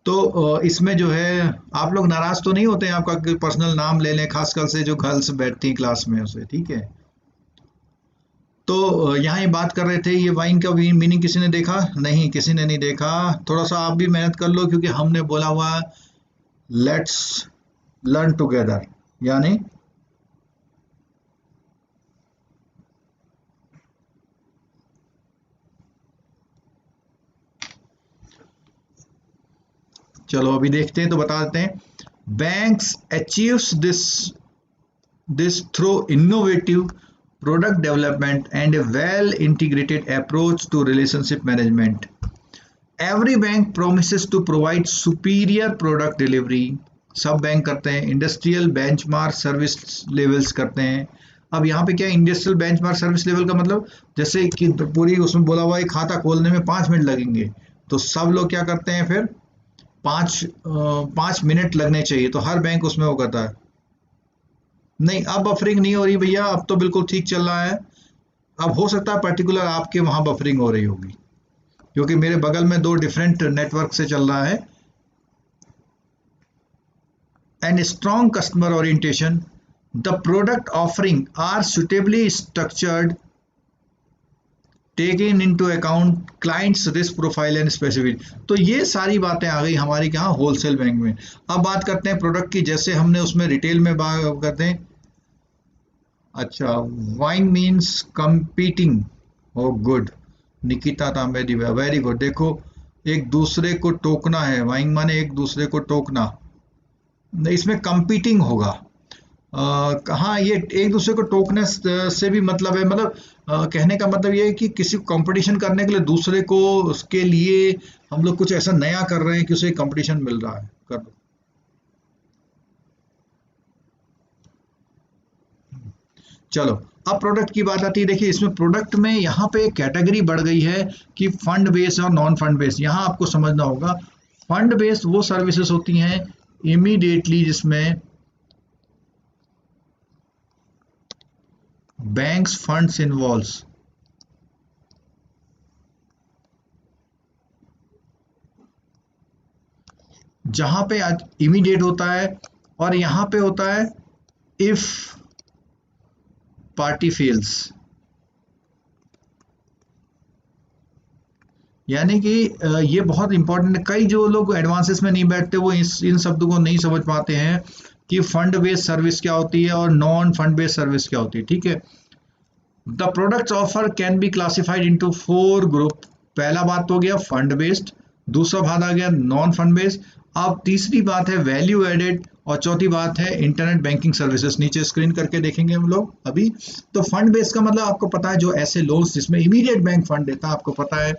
तो इसमें जो है आप लोग नाराज तो नहीं होते हैं आपका पर्सनल नाम ले लें, खासकर से जो गर्ल्स बैठती हैं क्लास में उसे, ठीक है। तो यहाँ ये बात कर रहे थे, ये वाइन का मीनिंग किसी ने देखा? नहीं, किसी ने नहीं देखा। थोड़ा सा आप भी मेहनत कर लो, क्योंकि हमने बोला हुआ लेट्स लर्न टुगेदर, यानी चलो अभी देखते हैं तो बता देते हैं। Banks achieves this through innovative product development and a well integrated approach to relationship management. Every bank promises to provide superior product delivery. सब बैंक करते हैं। इंडस्ट्रियल बेंचमार्क सर्विस लेवल्स करते हैं। अब यहाँ पे क्या इंडस्ट्रियल बेंचमार्क सर्विस लेवल का मतलब, जैसे कि पूरी उसमें बोला हुआ है खाता खोलने में 5 मिनट लगेंगे, तो सब लोग क्या करते हैं फिर 5 मिनट लगने चाहिए, तो हर बैंक उसमें वो करता है। नहीं, अब बफरिंग नहीं हो रही भैया, अब तो बिल्कुल ठीक चल रहा है। अब हो सकता है पर्टिकुलर आपके वहां बफरिंग हो रही होगी, क्योंकि मेरे बगल में 2 डिफरेंट नेटवर्क से चल रहा है। And strong customer orientation, the product offering are suitably structured, taken into account clients risk profile and specific. तो ये सारी बातें आ गई हमारी क्या, होलसेल बैंक में। अब बात करते हैं प्रोडक्ट की। जैसे हमने उसमें रिटेल में बात करते हैं, अच्छा, वाइंग मीन्स कंपीटिंग। ओ गुड, निकिता तांबे दिव्या, वेरी गुड। देखो, एक दूसरे को टोकना है, वाइंग माने एक दूसरे को टोकना, इसमें कंपीटिंग होगा। हाँ, ये एक दूसरे को टोकने से भी मतलब है, मतलब कहने का मतलब ये है कि किसी को कंपटीशन करने के लिए दूसरे को, उसके लिए हम लोग कुछ ऐसा नया कर रहे हैं कि उसे कंपटीशन मिल रहा है, कर दो। चलो, अब प्रोडक्ट की बात आती है। देखिए, इसमें प्रोडक्ट में यहाँ पे कैटेगरी बढ़ गई है कि फंड बेस्ड और नॉन फंड बेस्ड। यहाँ आपको समझना होगा, फंड बेस्ड वो सर्विसेज होती हैं इमीडिएटली जिसमें बैंक्स फंड्स इन्वॉल्व्स, जहां पे इमीडिएट होता है, और यहां पे होता है इफ पार्टी फेल्स। यानी कि ये बहुत इंपॉर्टेंट है। कई जो लोग एडवांसेस में नहीं बैठते वो इन शब्दों को नहीं समझ पाते हैं कि फंड बेस्ड सर्विस क्या होती है और नॉन फंड बेस्ड सर्विस क्या होती है। ठीक है, the products offer can be classified into 4 group. पहला बात तो हो गया फंड बेस्ड, दूसरा बात आ गया नॉन फंड बेस्ड, अब तीसरी बात है वैल्यू एडेड, और चौथी बात है इंटरनेट बैंकिंग सर्विसेज। नीचे स्क्रीन करके देखेंगे हम लोग अभी। तो फंड बेस्ड का मतलब आपको पता है, जो ऐसे लोन्स जिसमें इमीडिएट बैंक फंड देता है, आपको पता है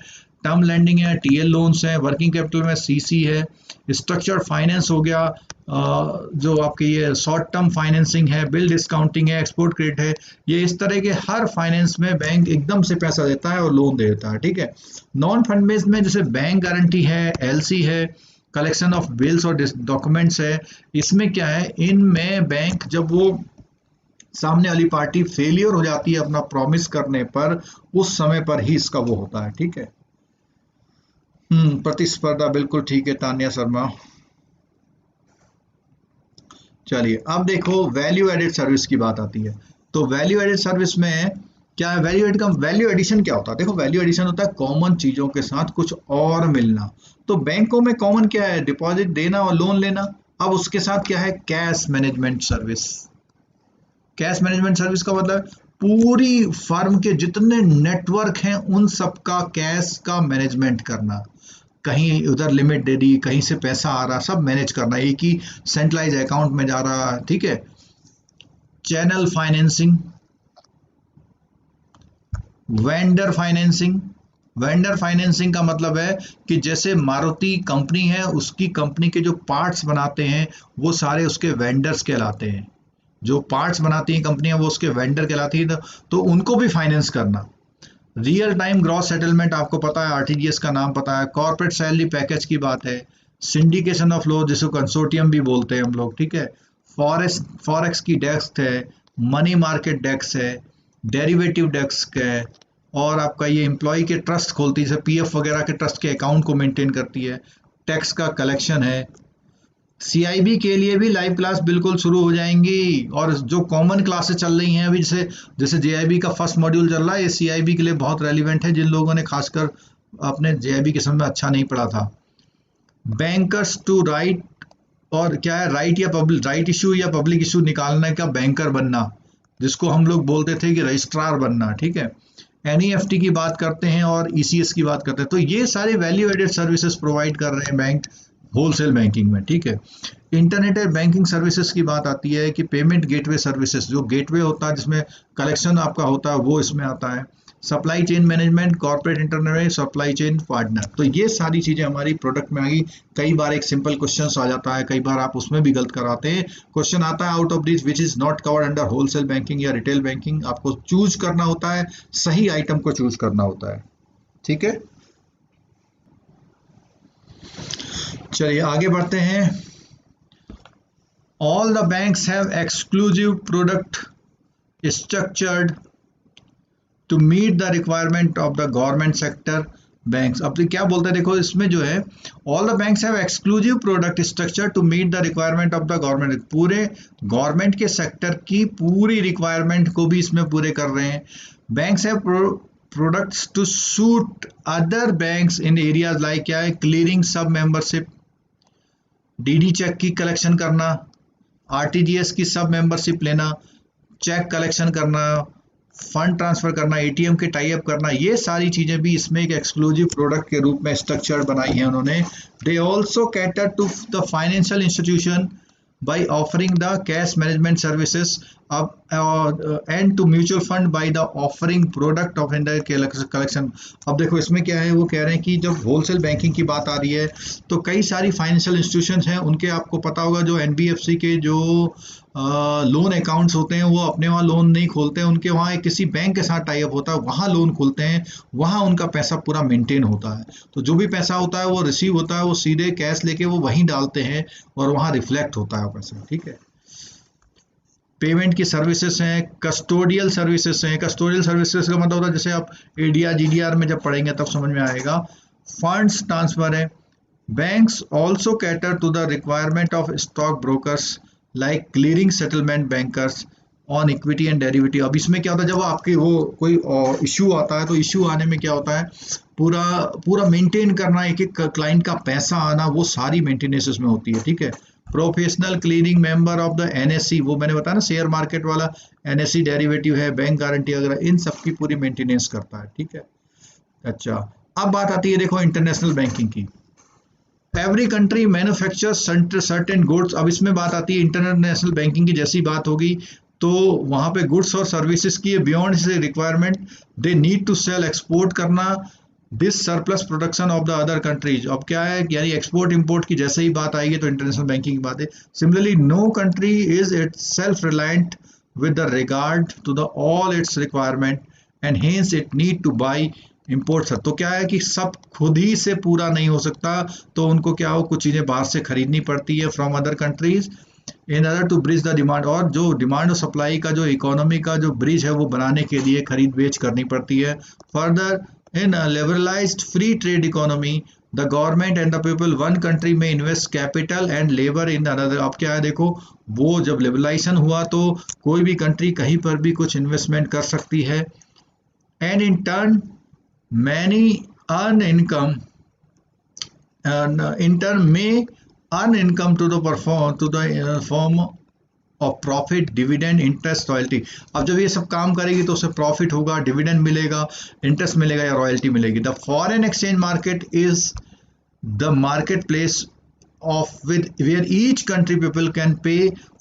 टर्म लैंडिंग है, टीएल लोन्स है, वर्किंग कैपिटल में सीसी है, स्ट्रक्चर्ड फाइनेंस हो गया, जो आपके ये शॉर्ट टर्म फाइनेंसिंग है, बिल डिस्काउंटिंग है, एक्सपोर्ट क्रेडिट है। ये इस तरह के हर फाइनेंस में बैंक एकदम से पैसा देता है और लोन दे देता है। ठीक है, नॉन फंड बेस्ड में जैसे बैंक गारंटी है, एलसी है, कलेक्शन ऑफ बिल्स और डॉक्यूमेंट्स है। इसमें क्या है, इनमें बैंक जब वो सामने वाली पार्टी फेलियर हो जाती है अपना प्रॉमिस करने पर, उस समय पर ही इसका वो होता है। ठीक है, प्रतिस्पर्धा, बिल्कुल ठीक है तान्या शर्मा। चलिए, अब देखो वैल्यू एडेड सर्विस की बात आती है। तो वैल्यू एडेड सर्विस में क्या है, वैल्यू एड का वैल्यू एडिशन क्या होता है? देखो, वैल्यू एडिशन होता है कॉमन चीजों के साथ कुछ और मिलना। तो बैंकों में कॉमन क्या है, डिपॉजिट देना और लोन लेना। अब उसके साथ क्या है, cash management service. Cash management service का मतलब पूरी फर्म के जितने नेटवर्क हैं उन सबका कैश का मैनेजमेंट करना। कहीं उधर लिमिट दे दी, कहीं से पैसा आ रहा, सब मैनेज करना, एक ही सेंट्रलाइज अकाउंट में जा रहा। ठीक है, channel financing, vendor financing. Vendor financing का मतलब है कि जैसे मारुति कंपनी है, उसकी कंपनी के जो पार्ट्स बनाते हैं वो सारे उसके वेंडर्स कहलाते हैं। जो पार्ट्स बनाती हैं कंपनियां वो उसके वेंडर कहलाती हैं। तो उनको भी फाइनेंस करना। रियल टाइम ग्रॉस सेटलमेंट आपको पता है, आरटीजीएस का नाम पता है। कॉर्पोरेट सैलरी पैकेज की बात है। सिंडिकेशन ऑफ लो, जिसको कंसोर्टियम भी बोलते हैं हम लोग। ठीक है, फॉरेक्स की डेस्क है, मनी मार्केट डेस्क है, डेरिवेटिव डेस्क है, और आपका ये एम्प्लॉय के ट्रस्ट खोलती है, जैसे पीएफ वगैरह के ट्रस्ट के अकाउंट को मेंटेन करती है। टैक्स का कलेक्शन है। सीआईबी के लिए भी लाइव क्लास बिल्कुल शुरू हो जाएंगी, और जो कॉमन क्लासेस चल रही हैं अभी, जैसे जैसे जेआईबी का फर्स्ट मॉड्यूल चल रहा है, ये सीआईबी के लिए बहुत रेलिवेंट है जिन लोगों ने खासकर अपने जेआईबी के समय में अच्छा नहीं पढ़ा था। बैंकर्स टू राइट, और क्या है, राइट या पब्लिक, राइट इशू या पब्लिक इशू निकालने का बैंकर बनना, जिसको हम लोग बोलते थे कि रजिस्ट्रार बनना। ठीक है, एनईएफटी की बात करते हैं और ईसीएस की बात करते हैं। तो ये सारे वैल्यू एडेड सर्विसेज प्रोवाइड कर रहे हैं बैंक होलसेल बैंकिंग में। ठीक है, इंटरनेट बैंकिंग सर्विसेज की बात आती है कि पेमेंट गेटवे सर्विसेज, जो गेटवे होता है जिसमें कलेक्शन आपका होता है, वो इसमें आता है। Supply chain management, corporate internet supply chain partner. तो ये सारी चीजें हमारी प्रोडक्ट में आ गई। कई बार एक सिंपल क्वेश्चन आ जाता है, कई बार आप उसमें भी गलत कराते हैं। क्वेश्चन आता है out of this which is not covered under wholesale banking या रिटेल बैंकिंग। आपको चूज करना होता है, सही आइटम को चूज करना होता है। ठीक है, चलिए आगे बढ़ते हैं। All the banks have exclusive product structured to meet the requirement of the government sector banks। अब तो क्या बोलते हैं, देखो इसमें जो है, all the banks have exclusive product structure to meet the requirement of the government. पूरे गवर्नमेंट के सेक्टर की पूरी रिक्वायरमेंट को भी इसमें पूरे कर रहे हैं। Banks have products to suit other banks in areas like, क्या है, clearing, sub membership, DD cheque की कलेक्शन करना, आरटीजीएस की सब मेंबरशिप लेना, चेक कलेक्शन करना, फंड ट्रांसफर करना, एटीएम के टाई अप करना, ये सारी चीजें भी इसमें एक एक्सक्लूसिव प्रोडक्ट के रूप में स्ट्रक्चर बनाई है उन्होंने। They also cater to the financial institution by offering the cash management services and to mutual fund by the offering product of indirect collection। अब देखो इसमें क्या है, वो कह रहे हैं कि जब होलसेल बैंकिंग की बात आ रही है तो कई सारी फाइनेंशियल इंस्टीट्यूशंस हैं, उनके आपको पता होगा जो एनबीएफसी के जो लोन अकाउंट्स होते हैं वो अपने वहाँ लोन नहीं खोलते हैं, उनके वहाँ एक किसी बैंक के साथ टाई अप होता है, वहाँ लोन खोलते हैं, वहाँ उनका पैसा पूरा मेंटेन होता है। तो जो भी पैसा होता है वो रिसीव होता है, वो सीधे कैश लेके वो वहीं डालते हैं और वहाँ रिफ्लेक्ट होता है पैसा। ठीक है, पेमेंट की सर्विसेज हैं, कस्टोडियल सर्विसेज हैं। कस्टोडियल सर्विसेज का मतलब होता है, जैसे आप एडीआर जीडीआर में जब पढ़ेंगे तब समझ में आएगा। फंड्स ट्रांसफर है। Banks also cater to the requirement of stock brokers like clearing settlement bankers on equity and derivative. अब इसमें क्या होता है, जब आपके वो कोई इशू आता है तो इशू आने में क्या होता है, पूरा पूरा मेंटेन करना, एक एक क्लाइंट का पैसा आना, वो सारी मेंटेनेंस में होती है। ठीक है, professional cleaning member of the NSC, वो मैंने बताया ना शेयर मार्केट वाला एनएससी डेरिवेटिव है, बैंक गारंटी वगैरह, इन सब की पूरी मेंटेनेंस करता है। ठीक है, अच्छा अब बात आती है देखो इंटरनेशनल बैंकिंग की। Every country manufacture certain goods. अब इसमें बात आती है इंटरनेशनल बैंकिंग की, जैसी बात होगी तो वहां पे गुड्स और सर्विसेज की बियॉन्ड से requirement, they need to sell, export करना this surplus production of the other countries. अब क्या है, यानी एक्सपोर्ट इंपोर्ट की जैसे ही बात आएगी तो इंटरनेशनल बैंकिंग की बात है। Similarly no country is it self reliant with the regard to the all its requirement and hence it need to buy imports। तो क्या है कि सब खुद ही से पूरा नहीं हो सकता, तो उनको क्या हो, कुछ चीजें बाहर से खरीदनी पड़ती है from other countries in order to bridge the demand. और जो डिमांड और सप्लाई का जो इकोनॉमी का जो ब्रिज है वो बनाने के लिए खरीद बेच करनी पड़ती है। Further in liberalized free trade economy the government and the people one country may invest capital and labor in another। अब क्या है देखो, वो जब लिबरलाइजेशन हुआ तो कोई भी कंट्री कहीं पर भी कुछ इन्वेस्टमेंट कर सकती है। and in turn many earn income in turn may earn income to the form और प्रॉफिट, डिविडेंड, इंटरेस्ट, रॉयल्टी। अब जब ये सब काम करेगी तो उसे प्रॉफिट होगा, डिविडेंड मिलेगा, इंटरेस्ट मिलेगा या रॉयल्टी मिलेगी। The foreign exchange market is the market place of with where each country people can pay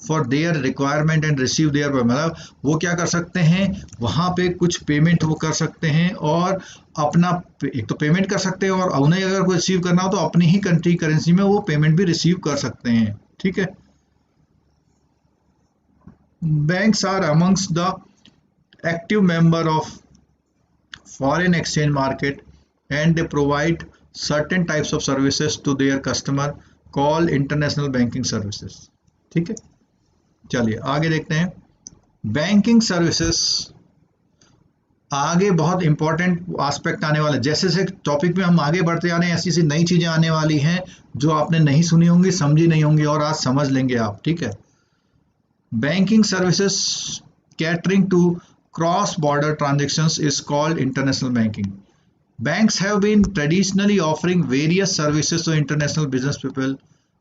for their requirement and receive their, मतलब वो क्या कर सकते हैं, वहाँ पे कुछ पेमेंट वो कर सकते हैं और अपना एक तो पेमेंट कर सकते हैं और उन्हें अगर कोई रिसीव करना हो तो अपनी ही कंट्री करेंसी में वो पेमेंट भी रिसीव कर सकते हैं। ठीक है, banks are amongst the active member of foreign exchange market and they provide certain types of services to their customer called international banking services। ठीक है, चलिए आगे देखते हैं बैंकिंग सर्विसेज। आगे बहुत इंपॉर्टेंट एस्पेक्ट आने वाला है, जैसे जैसे टॉपिक में हम आगे बढ़ते जा रहे हैं ऐसी ऐसी नई चीजें आने वाली हैं जो आपने नहीं सुनी होंगी, समझी नहीं होंगी, और आज समझ लेंगे आप। ठीक है, banking services catering to cross-border transactions is called international banking। Banks have been traditionally offering various services to international business people।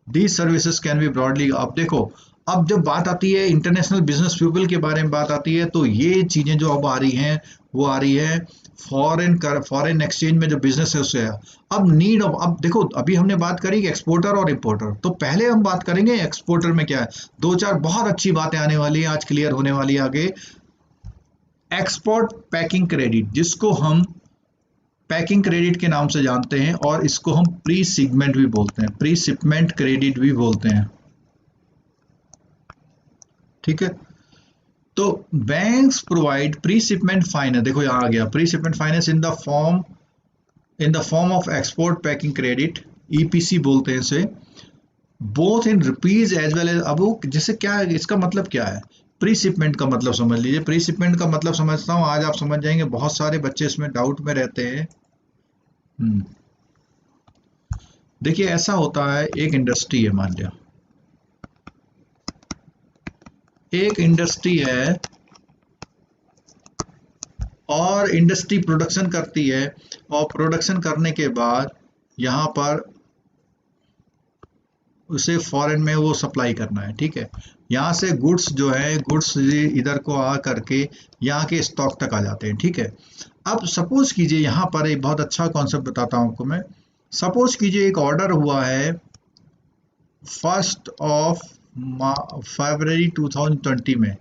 These services can be broadly, अब देखो, अब जब बात आती है इंटरनेशनल बिजनेस पीपल के बारे में बात आती है तो ये चीजें जो अब आ रही हैं वो आ रही है फॉरेन एक्सचेंज में जो बिजनेस है उससे। अब नीड ऑफ, अब देखो अभी हमने बात करी एक्सपोर्टर और इंपोर्टर, तो पहले हम बात करेंगे एक्सपोर्टर में क्या है। दो चार बहुत अच्छी बातें आने वाली है, आज क्लियर होने वाली है आगे। एक्सपोर्ट पैकिंग क्रेडिट, जिसको हम पैकिंग क्रेडिट के नाम से जानते हैं और इसको हम प्री शिपमेंट भी बोलते हैं, प्री शिपमेंट क्रेडिट भी बोलते हैं। ठीक है, तो banks provide pre shipment finance, देखो यहां आ गया pre shipment finance in the form of export packing credit, EPC बोलते हैं इसे, both in rupees as well as. अब वो जैसे क्या है, इसका मतलब क्या है, प्री शिपमेंट का मतलब समझ लीजिए। प्री शिपमेंट का मतलब समझता हूं आज आप समझ जाएंगे, बहुत सारे बच्चे इसमें डाउट में रहते हैं। देखिए ऐसा होता है, एक इंडस्ट्री है, मान लिया एक इंडस्ट्री है और इंडस्ट्री प्रोडक्शन करती है और प्रोडक्शन करने के बाद यहाँ पर उसे फॉरेन में वो सप्लाई करना है, ठीक है। यहाँ से गुड्स जो है, गुड्स इधर को आ करके यहाँ के स्टॉक तक आ जाते हैं, ठीक है। अब सपोज कीजिए, यहाँ पर एक बहुत अच्छा कॉन्सेप्ट बताता हूँ आपको मैं। सपोज कीजिए एक ऑर्डर हुआ है 1 फरवरी 2020 में,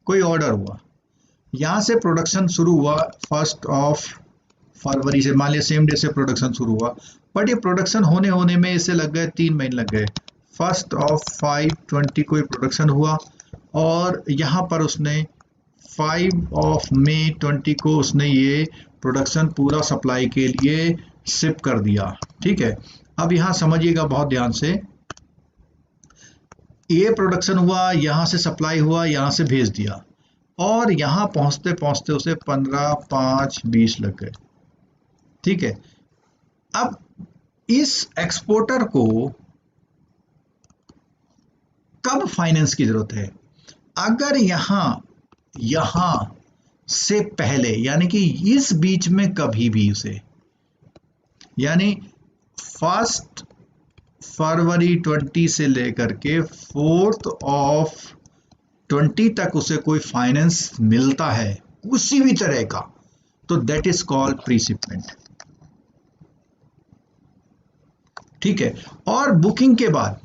कोई ऑर्डर हुआ, यहाँ से प्रोडक्शन शुरू हुआ 1 फरवरी से, मान लिया सेम डे से प्रोडक्शन शुरू हुआ, बट ये प्रोडक्शन होने होने में इसे लग गए 3 महीने लग गए। 1/5/20 को ये प्रोडक्शन हुआ और यहाँ पर उसने 5 को उसने ये प्रोडक्शन पूरा सप्लाई के लिए शिप कर दिया, ठीक है। अब यहाँ समझिएगा बहुत ध्यान से, ये प्रोडक्शन हुआ, यहाँ से सप्लाई हुआ, यहाँ से भेज दिया और यहाँ पहुँचते पहुँचते उसे 15/5/20 लग गए, ठीक है। अब इस एक्सपोर्टर को कब फाइनेंस की जरूरत है? अगर यहां से पहले, यानी कि इस बीच में कभी भी उसे, यानी 1 फरवरी 20 से लेकर के 4/20 तक उसे कोई फाइनेंस मिलता है किसी भी तरह का, तो that is called pre shipment, ठीक है। और बुकिंग के बाद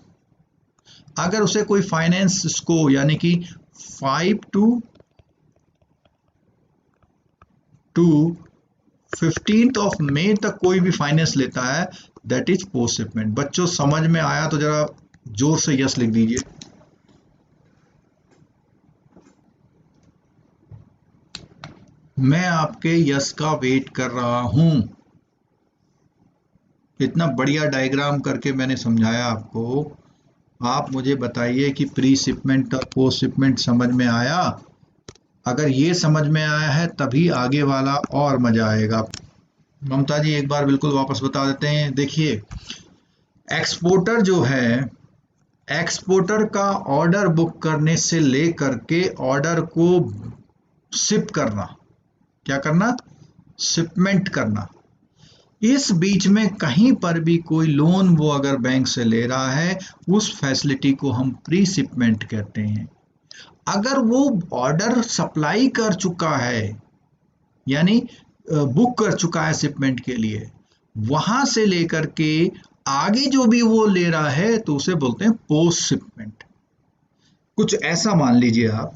अगर उसे कोई फाइनेंस इसको, यानी कि 5 to 15 मई तक कोई भी फाइनेंस लेता है, दैट इज पोस्ट शिपमेंट। बच्चों समझ में आया तो जरा जोर से यस लिख दीजिए। मैं आपके यस का वेट कर रहा हूं। इतना बढ़िया डायग्राम करके मैंने समझाया आपको, आप मुझे बताइए कि प्री शिपमेंट और पोस्ट शिपमेंट समझ में आया? अगर ये समझ में आया है तभी आगे वाला और मजा आएगा। ममता जी एक बार बिल्कुल वापस बता देते हैं। देखिए, एक्सपोर्टर जो है, एक्सपोर्टर का ऑर्डर बुक करने से लेकर के ऑर्डर को शिप करना, क्या करना? शिपमेंट करना, इस बीच में कहीं पर भी कोई लोन वो अगर बैंक से ले रहा है, उस फैसिलिटी को हम प्री शिपमेंट कहते हैं। अगर वो ऑर्डर सप्लाई कर चुका है, यानी बुक कर चुका है शिपमेंट के लिए, वहां से लेकर के आगे जो भी वो ले रहा है, तो उसे बोलते हैं पोस्ट शिपमेंट। कुछ ऐसा मान लीजिए आप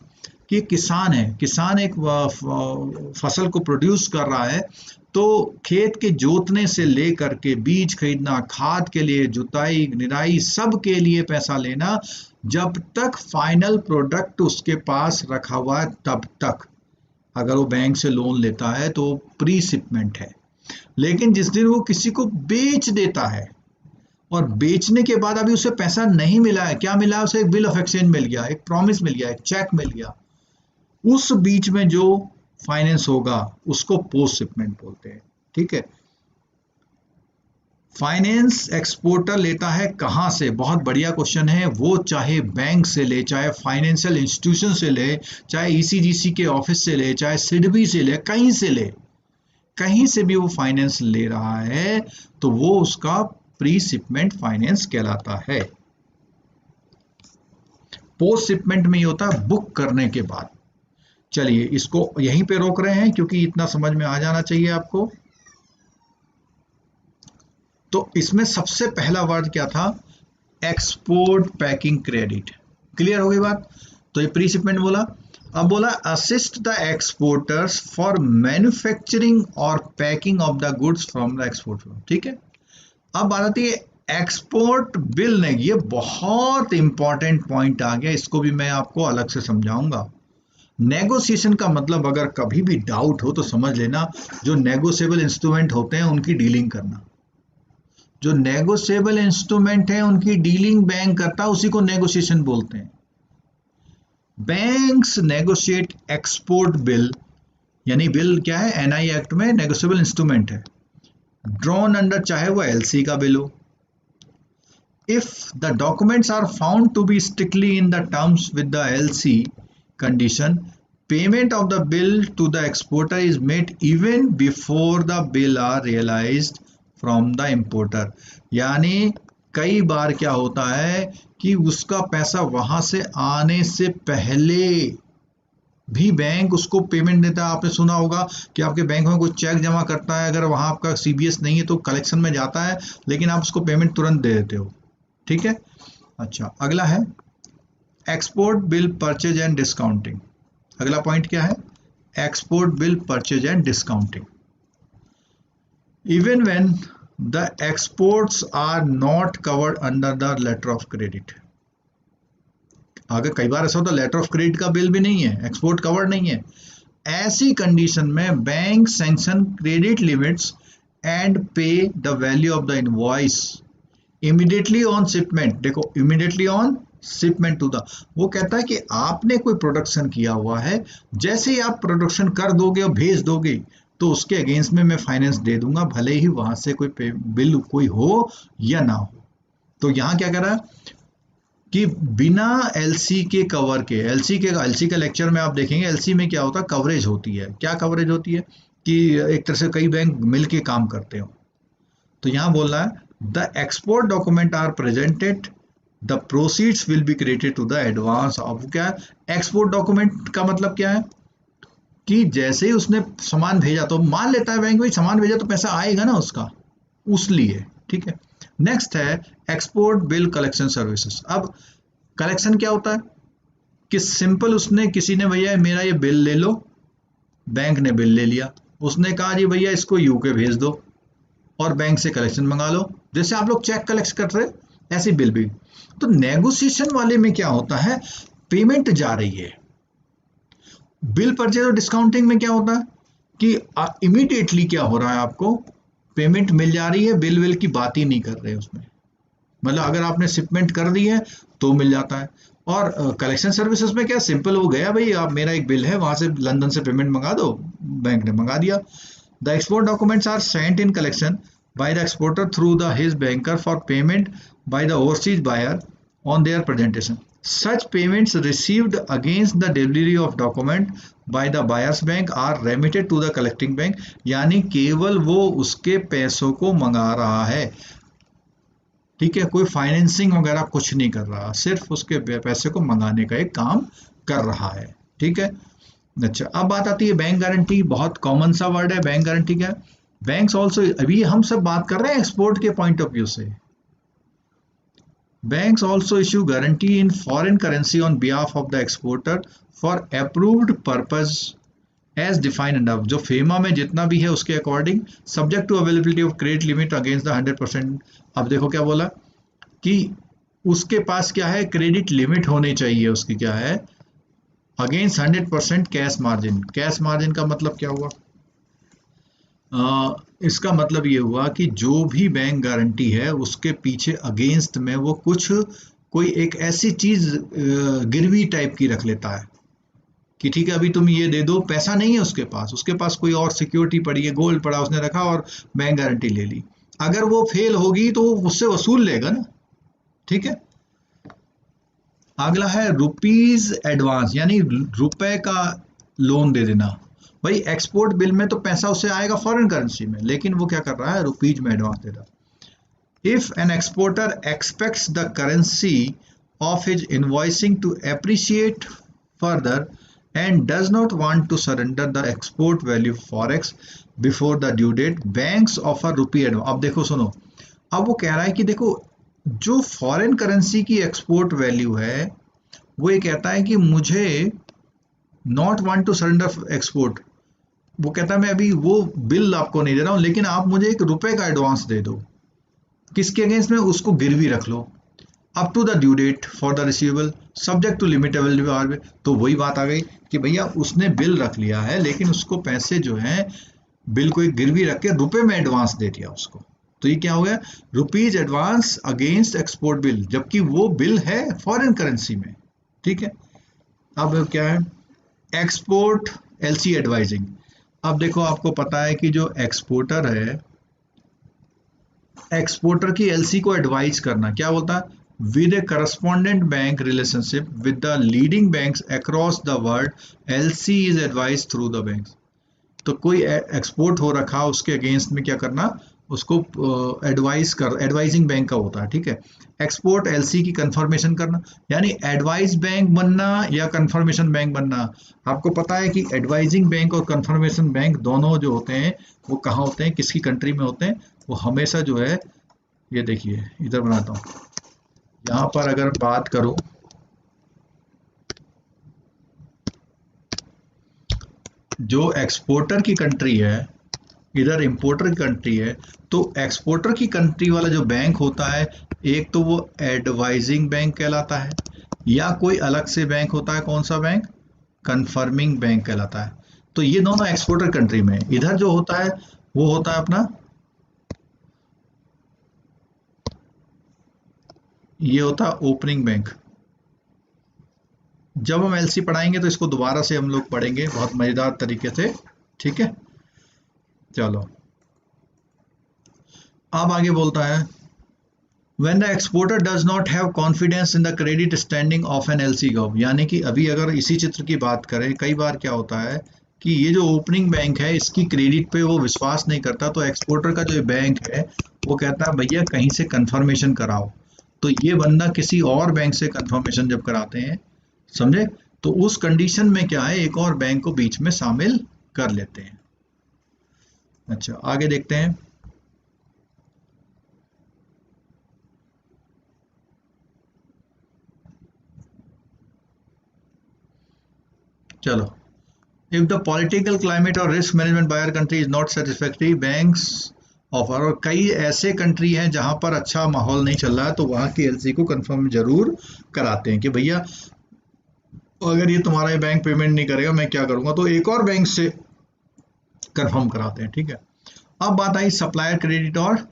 कि किसान है, किसान एक फसल को प्रोड्यूस कर रहा है, तो खेत के जोतने से लेकर के बीज खरीदना, खाद के लिए, जुताई, निराई, सब के लिए पैसा लेना, जब तक फाइनल प्रोडक्ट उसके पास रखा हुआ है तब तक, अगर वो बैंक से लोन लेता है तो प्री शिपमेंट है। लेकिन जिस दिन वो किसी को बेच देता है और बेचने के बाद अभी उसे पैसा नहीं मिला है, क्या मिला है उसे? एक बिल ऑफ एक्सचेंज मिल गया, एक प्रॉमिस मिल गया, एक चेक मिल गया, उस बीच में जो फाइनेंस होगा उसको पोस्ट शिपमेंट बोलते हैं, ठीक है। फाइनेंस एक्सपोर्टर लेता है कहां से? बहुत बढ़िया क्वेश्चन है। वो चाहे बैंक से ले, चाहे फाइनेंशियल इंस्टीट्यूशन से ले, चाहे ईसीजीसी के ऑफिस से ले, चाहे सिडबी से ले, कहीं से ले, कहीं से भी वो फाइनेंस ले रहा है तो वो उसका प्री शिपमेंट फाइनेंस कहलाता है। पोस्ट शिपमेंट में ये होता है बुक करने के बाद। चलिए इसको यहीं पे रोक रहे हैं क्योंकि इतना समझ में आ जाना चाहिए आपको। तो इसमें सबसे पहला वर्ड क्या था? Export packing credit. क्लियर हो गई बात? तो ये प्री शिपमेंट बोला। अब बोला assist the exporters for manufacturing और packing of the goods from the export. ठीक है, अब बात आती है एक्सपोर्ट बिल ने। ये बहुत इंपॉर्टेंट पॉइंट आ गया, इसको भी मैं आपको अलग से समझाऊंगा। नेगोशिएशन का मतलब अगर कभी भी डाउट हो तो समझ लेना, जो नेगोशिएबल इंस्ट्रूमेंट होते हैं उनकी डीलिंग करना। जो नेगोशिएबल इंस्ट्रूमेंट है उनकी डीलिंग बैंक करता है, उसी को नेगोशिएशन बोलते हैं। बैंक्स नेगोशिएट एक्सपोर्ट बिल, यानी बिल क्या है? एनआई एक्ट में नेगोशिएबल इंस्ट्रूमेंट है, ड्रॉन अंडर, चाहे वो एलसी का बिल हो। If the documents are found to be strictly in the terms with the LC condition, payment of the bill to the exporter is made even before the bill are realized from the importer। यानी कई बार क्या होता है कि उसका पैसा वहां से आने से पहले भी बैंक उसको पेमेंट देता है। आपने सुना होगा कि आपके बैंक में कोई चेक जमा करता है, अगर वहां आपका सीबीएस नहीं है तो कलेक्शन में जाता है, लेकिन आप उसको पेमेंट तुरंत दे देते हो। ठीक है। अच्छा, अगला है export bill purchase and discounting. अगला पॉइंट क्या है? Export bill purchase and discounting. Even when the exports are not covered under the letter of credit. अगर कई बार ऐसा होता है लेटर ऑफ क्रेडिट का बिल भी नहीं है, एक्सपोर्ट कवर्ड नहीं है, ऐसी कंडीशन में bank sanction credit limits and pay the value of the invoice immediately on shipment. देखो, immediately on shipment to the, वो कहता है कि आपने कोई प्रोडक्शन किया हुआ है, जैसे ही आप प्रोडक्शन कर दोगे और भेज दोगे तो उसके अगेंस्ट में मैं फाइनेंस दे दूंगा, भले ही वहां से कोई बिल कोई हो या ना हो। तो यहाँ क्या कर रहा है कि बिना एलसी के कवर के, एलसी के लेक्चर में आप देखेंगे एलसी में क्या होता है, कवरेज होती है। क्या कवरेज होती है कि एक तरह से कई बैंक मिलके काम करते हो। तो यहाँ बोल रहा है the export document are presented, the proceeds will be credited to the advance. अब क्या है एक्सपोर्ट डॉक्यूमेंट का मतलब क्या है कि जैसे ही उसने सामान भेजा, तो मान लेता है बैंक भाई सामान भेजा तो पैसा आएगा ना उसका, उस लिए। ठीक है। नेक्स्ट है एक्सपोर्ट बिल कलेक्शन सर्विसेज। अब कलेक्शन क्या होता है कि सिंपल उसने किसी ने भैया मेरा ये बिल ले लो, बैंक ने बिल ले लिया, उसने कहा जी भैया इसको यूके भेज दो और बैंक से कलेक्शन मंगा लो, जैसे आप लोग चेक कलेक्ट कर रहे ऐसे बिल भी। तो नेगोशिएशन वाले में क्या होता है, पेमेंट जा रही है। बिल परचेज और डिस्काउंटिंग में क्या होता है कि इमीडिएटली क्या हो रहा है, आपको पेमेंट मिल जा रही है, बिल विल की बात ही नहीं कर रहे उसमें। मतलब अगर आपने शिपमेंट कर दी है तो मिल जाता है। और कलेक्शन सर्विसेज में क्या सिंपल हो गया भाई, आप मेरा एक बिल है वहां से लंदन से पेमेंट मंगा दो, बैंक ने मंगा दिया। The export documents are sent in collection by the exporter through the his banker for payment by the overseas buyer on their presentation. Such payments received against the delivery of document by the buyer's bank are remitted to the collecting bank। यानी केवल वो उसके पैसों को मंगा रहा है। ठीक है, कोई फाइनेंसिंग वगैरह कुछ नहीं कर रहा, सिर्फ उसके पैसे को मंगाने का एक काम कर रहा है। ठीक है। अच्छा, अब बात आती है बैंक गारंटी। बहुत कॉमन सा वर्ड है बैंक गारंटी। क्या है? बैंक्स ऑल्सो, अभी हम सब बात कर रहे हैं एक्सपोर्ट के पॉइंट ऑफ व्यू से। Banks also issue guarantee in foreign currency on behalf of the exporter for approved purpose as defined above। जो फेमा में जितना भी है उसके according, subject to availability of credit limit against the 100%। अब देखो क्या बोला कि उसके पास क्या है, क्रेडिट लिमिट होनी चाहिए उसकी, क्या है, against 100% cash margin. Cash margin का मतलब क्या हुआ? इसका मतलब ये हुआ कि जो भी बैंक गारंटी है उसके पीछे अगेंस्ट में वो कुछ कोई एक ऐसी चीज गिरवी टाइप की रख लेता है कि ठीक है अभी तुम ये दे दो, पैसा नहीं है उसके पास कोई और सिक्योरिटी पड़ी है, गोल्ड पड़ा उसने रखा और बैंक गारंटी ले ली। अगर वो फेल होगी तो उससे वसूल लेगा ना। ठीक है। अगला है रुपीज एडवांस, यानी रुपए का लोन दे देना। भाई एक्सपोर्ट बिल में तो पैसा उसे आएगा फॉरेन करेंसी में, लेकिन वो क्या कर रहा है, रुपीज में एडवांस दे रहा है। If an exporter expects the currency of his invoicing to appreciate further and does not want to surrender the export value forex before the due date, banks offer rupee advance। अब देखो सुनो, अब वो कह रहा है कि देखो जो फॉरेन करेंसी की एक्सपोर्ट वैल्यू है वो ये कहता है कि मुझे not want to surrender export, वो कहता है मैं अभी वो बिल आपको नहीं दे रहा हूं, लेकिन आप मुझे एक रुपए का एडवांस दे दो। किसके अगेंस्ट में? उसको गिरवी रख लो। Up to the due date for the receivable subject to limit available. तो वही बात आ गई कि भैया उसने बिल रख लिया है, लेकिन उसको पैसे जो है बिल को एक गिरवी रख के रुपए में एडवांस दे दिया उसको। तो ये क्या हो गया, rupees advance against export bill, जबकि वो बिल है फॉरेन करेंसी में। ठीक है। अब क्या है एक्सपोर्ट एलसी एडवाइजिंग। अब देखो आपको पता है कि जो एक्सपोर्टर है, एक्सपोर्टर की एलसी को एडवाइज करना क्या बोलता है, with a correspondent bank relationship with the leading banks across the world, LC is advised through the banks। तो कोई एक्सपोर्ट हो रखा उसके अगेंस्ट में क्या करना, उसको एडवाइजिंग बैंक का होता है, ठीक है। एक्सपोर्ट एलसी की कंफर्मेशन करना, यानी एडवाइस बैंक बनना या कंफर्मेशन बैंक बनना। आपको पता है कि एडवाइजिंग बैंक और कंफर्मेशन बैंक दोनों जो होते हैं वो कहाँ होते हैं, किसकी कंट्री में होते हैं? वो हमेशा जो है, ये देखिए इधर बनाता हूँ, यहाँ पर अगर बात करूँ, जो एक्सपोर्टर की कंट्री है, इधर इंपोर्टर की कंट्री है, तो एक्सपोर्टर की कंट्री वाला जो बैंक होता है, एक तो वो एडवाइजिंग बैंक कहलाता है, या कोई अलग से बैंक होता है, कौन सा बैंक? कंफर्मिंग बैंक कहलाता है। तो ये दोनों एक्सपोर्टर कंट्री में, इधर जो होता है वो होता है अपना, ये होता है ओपनिंग बैंक। जब हम एलसी पढ़ाएंगे तो इसको दोबारा से हम लोग पढ़ेंगे बहुत मजेदार तरीके से, ठीक है। चलो, अब आगे बोलता है, When the exporter does not have confidence in the credit standing of an LC gov, यानी कि अभी अगर इसी चित्र की बात करें, कई बार क्या होता है कि ये जो ओपनिंग बैंक है इसकी क्रेडिट पे वो विश्वास नहीं करता, तो एक्सपोर्टर का जो बैंक है वो कहता है भैया कहीं से कंफर्मेशन कराओ। तो ये बंदा किसी और बैंक से कंफर्मेशन जब कराते हैं, समझे, तो उस कंडीशन में क्या है, एक और बैंक को बीच में शामिल कर लेते हैं। अच्छा, आगे देखते हैं। चलो, if the political climate or risk management by our country is not satisfactory, banks offer, और कई ऐसे कंट्री हैं जहां पर अच्छा माहौल नहीं चल रहा है तो वहां की एलसी को कंफर्म जरूर कराते हैं कि भैया अगर ये तुम्हारा ये बैंक पेमेंट नहीं करेगा मैं क्या करूंगा, तो एक और बैंक से कंफर्म कराते हैं, ठीक है। अब बात आई सप्लायर क्रेडिट और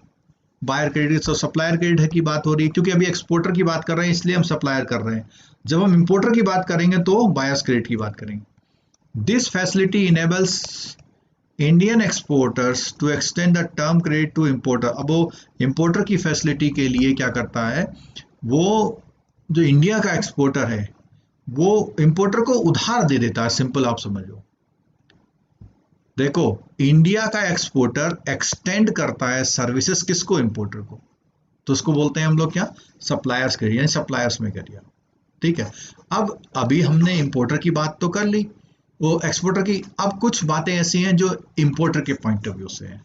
बायर क्रेडिट। तो सप्लायर क्रेडिट की बात हो रही है क्योंकि अभी एक्सपोर्टर की बात कर रहे हैं इसलिए हम सप्लायर कर रहे हैं। जब हम इंपोर्टर की बात करेंगे तो बायर्स क्रेडिट की बात करेंगे। This facility enables Indian exporters to extend the term credit to importer. अब वो इंपोर्टर की फैसिलिटी के लिए क्या करता है, वो जो इंडिया का एक्सपोर्टर है वो इंपोर्टर को उधार दे देता है, सिंपल आप समझो। देखो, इंडिया का एक्सपोर्टर एक्सटेंड करता है सर्विसेज किसको, इंपोर्टर को, तो उसको बोलते हैं हम लोग क्या, सप्लायर्स क्रेडिट, यानी सप्लायर्स में करिए, ठीक है। अब अभी हमने इंपोर्टर की बात तो कर ली, वो एक्सपोर्टर की। अब कुछ बातें ऐसी हैं जो इंपोर्टर के पॉइंट ऑफ व्यू से हैं।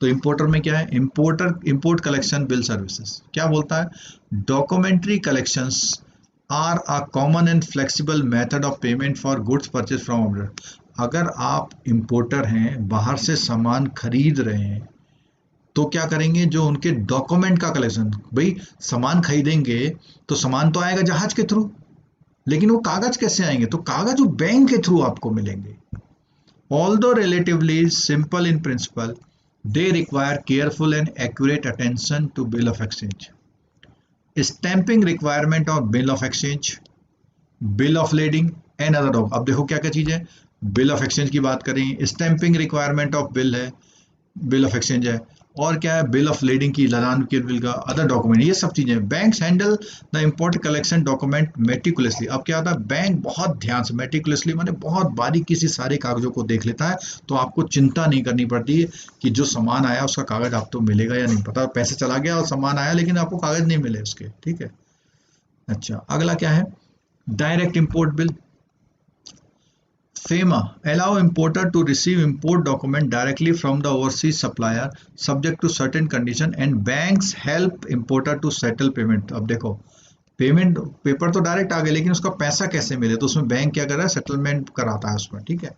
तो इंपोर्टर में क्या है, इंपोर्ट कलेक्शन बिल सर्विसेज क्या बोलता है, documentary collections are a common and flexible method of payment for goods purchase from order. अगर आप इंपोर्टर हैं, बाहर से सामान खरीद रहे हैं, तो क्या करेंगे, जो उनके डॉक्यूमेंट का कलेक्शन, भाई सामान खरीदेंगे तो सामान तो आएगा जहाज के थ्रू, लेकिन वो कागज कैसे आएंगे, तो कागज वो बैंक के थ्रू आपको मिलेंगे। Although relatively simple in principle, they require careful and accurate attention to bill of exchange. Stamping requirement of bill of exchange, bill of lading and other doc. अब देखो क्या क्या चीज़ है, बिल ऑफ एक्सचेंज की बात करें, स्टैंपिंग रिक्वायरमेंट ऑफ बिल है, बिल ऑफ एक्सचेंज है, और क्या है, बिल ऑफ लेडिंग की, लदान के बिल का, अदर डॉक्यूमेंट, ये सब चीजें। Banks handle the import collection document meticulously. अब क्या होता है, बैंक बहुत ध्यान से, मेटिकुलसली माने बहुत बारीकी से सारे कागजों को देख लेता है, तो आपको चिंता नहीं करनी पड़ती है कि जो सामान आया उसका कागज आपको मिलेगा या नहीं, पता पैसे चला गया और सामान आया लेकिन आपको कागज नहीं मिले उसके, ठीक है। अच्छा, अगला क्या है, direct import bill. FEMA allow importer to receive import document directly from the overseas supplier subject to certain condition and banks help importer to settle payment। अब देखो, पेमेंट पेपर तो डायरेक्ट आ गए लेकिन उसका पैसा कैसे मिले, तो उसमें बैंक क्या कर रहा है, सेटलमेंट कराता है उसमें, ठीक है।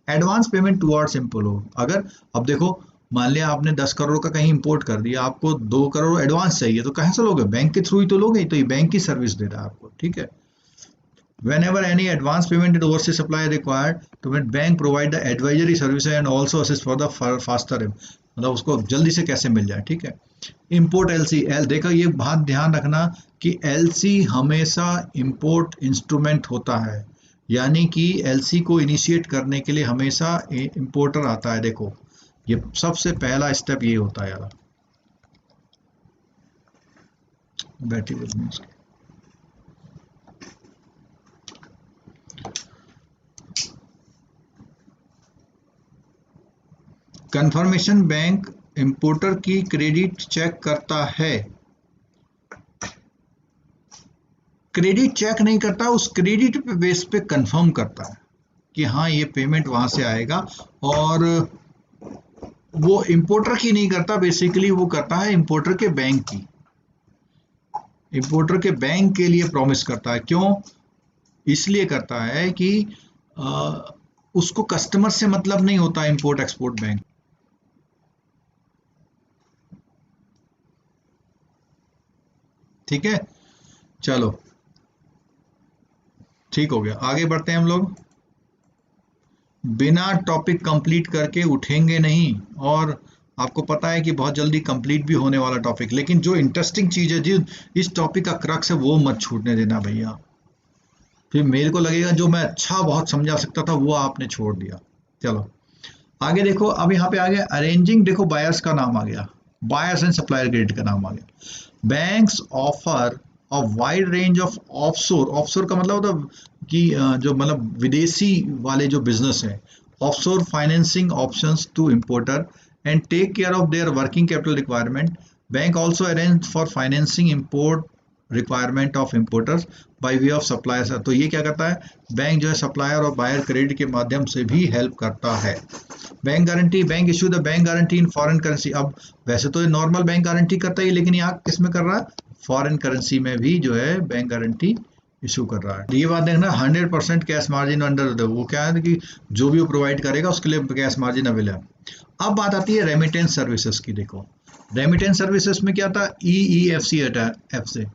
Advance payment towards import. अगर अब देखो, मान लिया आपने 10 करोड़ का कहीं इंपोर्ट कर दिया, आपको 2 करोड़ एडवांस चाहिए, तो कहाँ से लोगे, बैंक के थ्रू ही तो लोगे, तो ये बैंक की सर्विस दे रहा है आपको, ठीक है। Whenever any advance payment in overseas supply is required, तो bank provide the advisory services and also assist for the faster, मतलब उसको जल्दी से कैसे मिल जाए, ठीक है। इंपोर्ट एलसी, देखो ये बात ध्यान रखना कि एलसी हमेशा इंपोर्ट इंस्ट्रूमेंट होता है, यानी कि एलसी को इनिशिएट करने के लिए हमेशा इंपोर्टर आता है। देखो, ये सबसे पहला स्टेप ये होता है यार, बैटरी बदलनी उसकी। कंफर्मेशन बैंक इंपोर्टर की क्रेडिट चेक करता है, क्रेडिट चेक नहीं करता, उस क्रेडिट पे बेस पे कंफर्म करता है कि हाँ ये पेमेंट वहां से आएगा। और वो इंपोर्टर की नहीं करता, बेसिकली वो करता है इंपोर्टर के बैंक की, इंपोर्टर के बैंक के लिए प्रॉमिस करता है। क्यों? इसलिए करता है कि आ, उसको कस्टमर से मतलब नहीं होता इंपोर्ट एक्सपोर्ट बैंक। ठीक है, चलो ठीक हो गया, आगे बढ़ते हैं हम लोग। बिना टॉपिक कंप्लीट करके उठेंगे नहीं, और आपको पता है कि बहुत जल्दी कंप्लीट भी होने वाला टॉपिक, लेकिन जो इंटरेस्टिंग चीज है, जो इस टॉपिक का क्रक्स है, वो मत छूटने देना भैया। फिर मेरे को लगेगा जो मैं अच्छा बहुत समझा सकता था वो आपने छोड़ दिया। चलो आगे देखो, अब यहाँ पे आ गया अरेंजिंग, देखो बायर्स का नाम आ गया, बायर्स एंड सप्लायर क्रेडिट का नाम आ गया। Banks offer a wide range of offshore, offshore का मतलब होता है कि जो मतलब विदेशी वाले जो बिजनेस है, offshore financing options to importer and take care of their working capital requirement. Bank also arrange for financing import requirement of importers by way of suppliers. तो ये क्या करता है, बैंक जो है सप्लायर और बायर क्रेडिट के माध्यम से भी हेल्प करता है। Bank guarantee, bank issue the bank guarantee in foreign currency. अब वैसे तो नॉर्मल बैंक गारंटी करता है, लेकिन यहाँ किस में कर रहा है, फॉरेन करेंसी में भी जो है बैंक गारंटी इशू कर रहा है। ये बात देखना, 100% कैश मार्जिन अंडर, वो क्या है कि जो भी वो प्रोवाइड करेगा उसके लिए कैश मार्जिन अवेलेबल है। अब बात आती है रेमिटेंस सर्विसेज की। देखो रेमिटेंस सर्विसेज में क्या था, EEFC एफ से,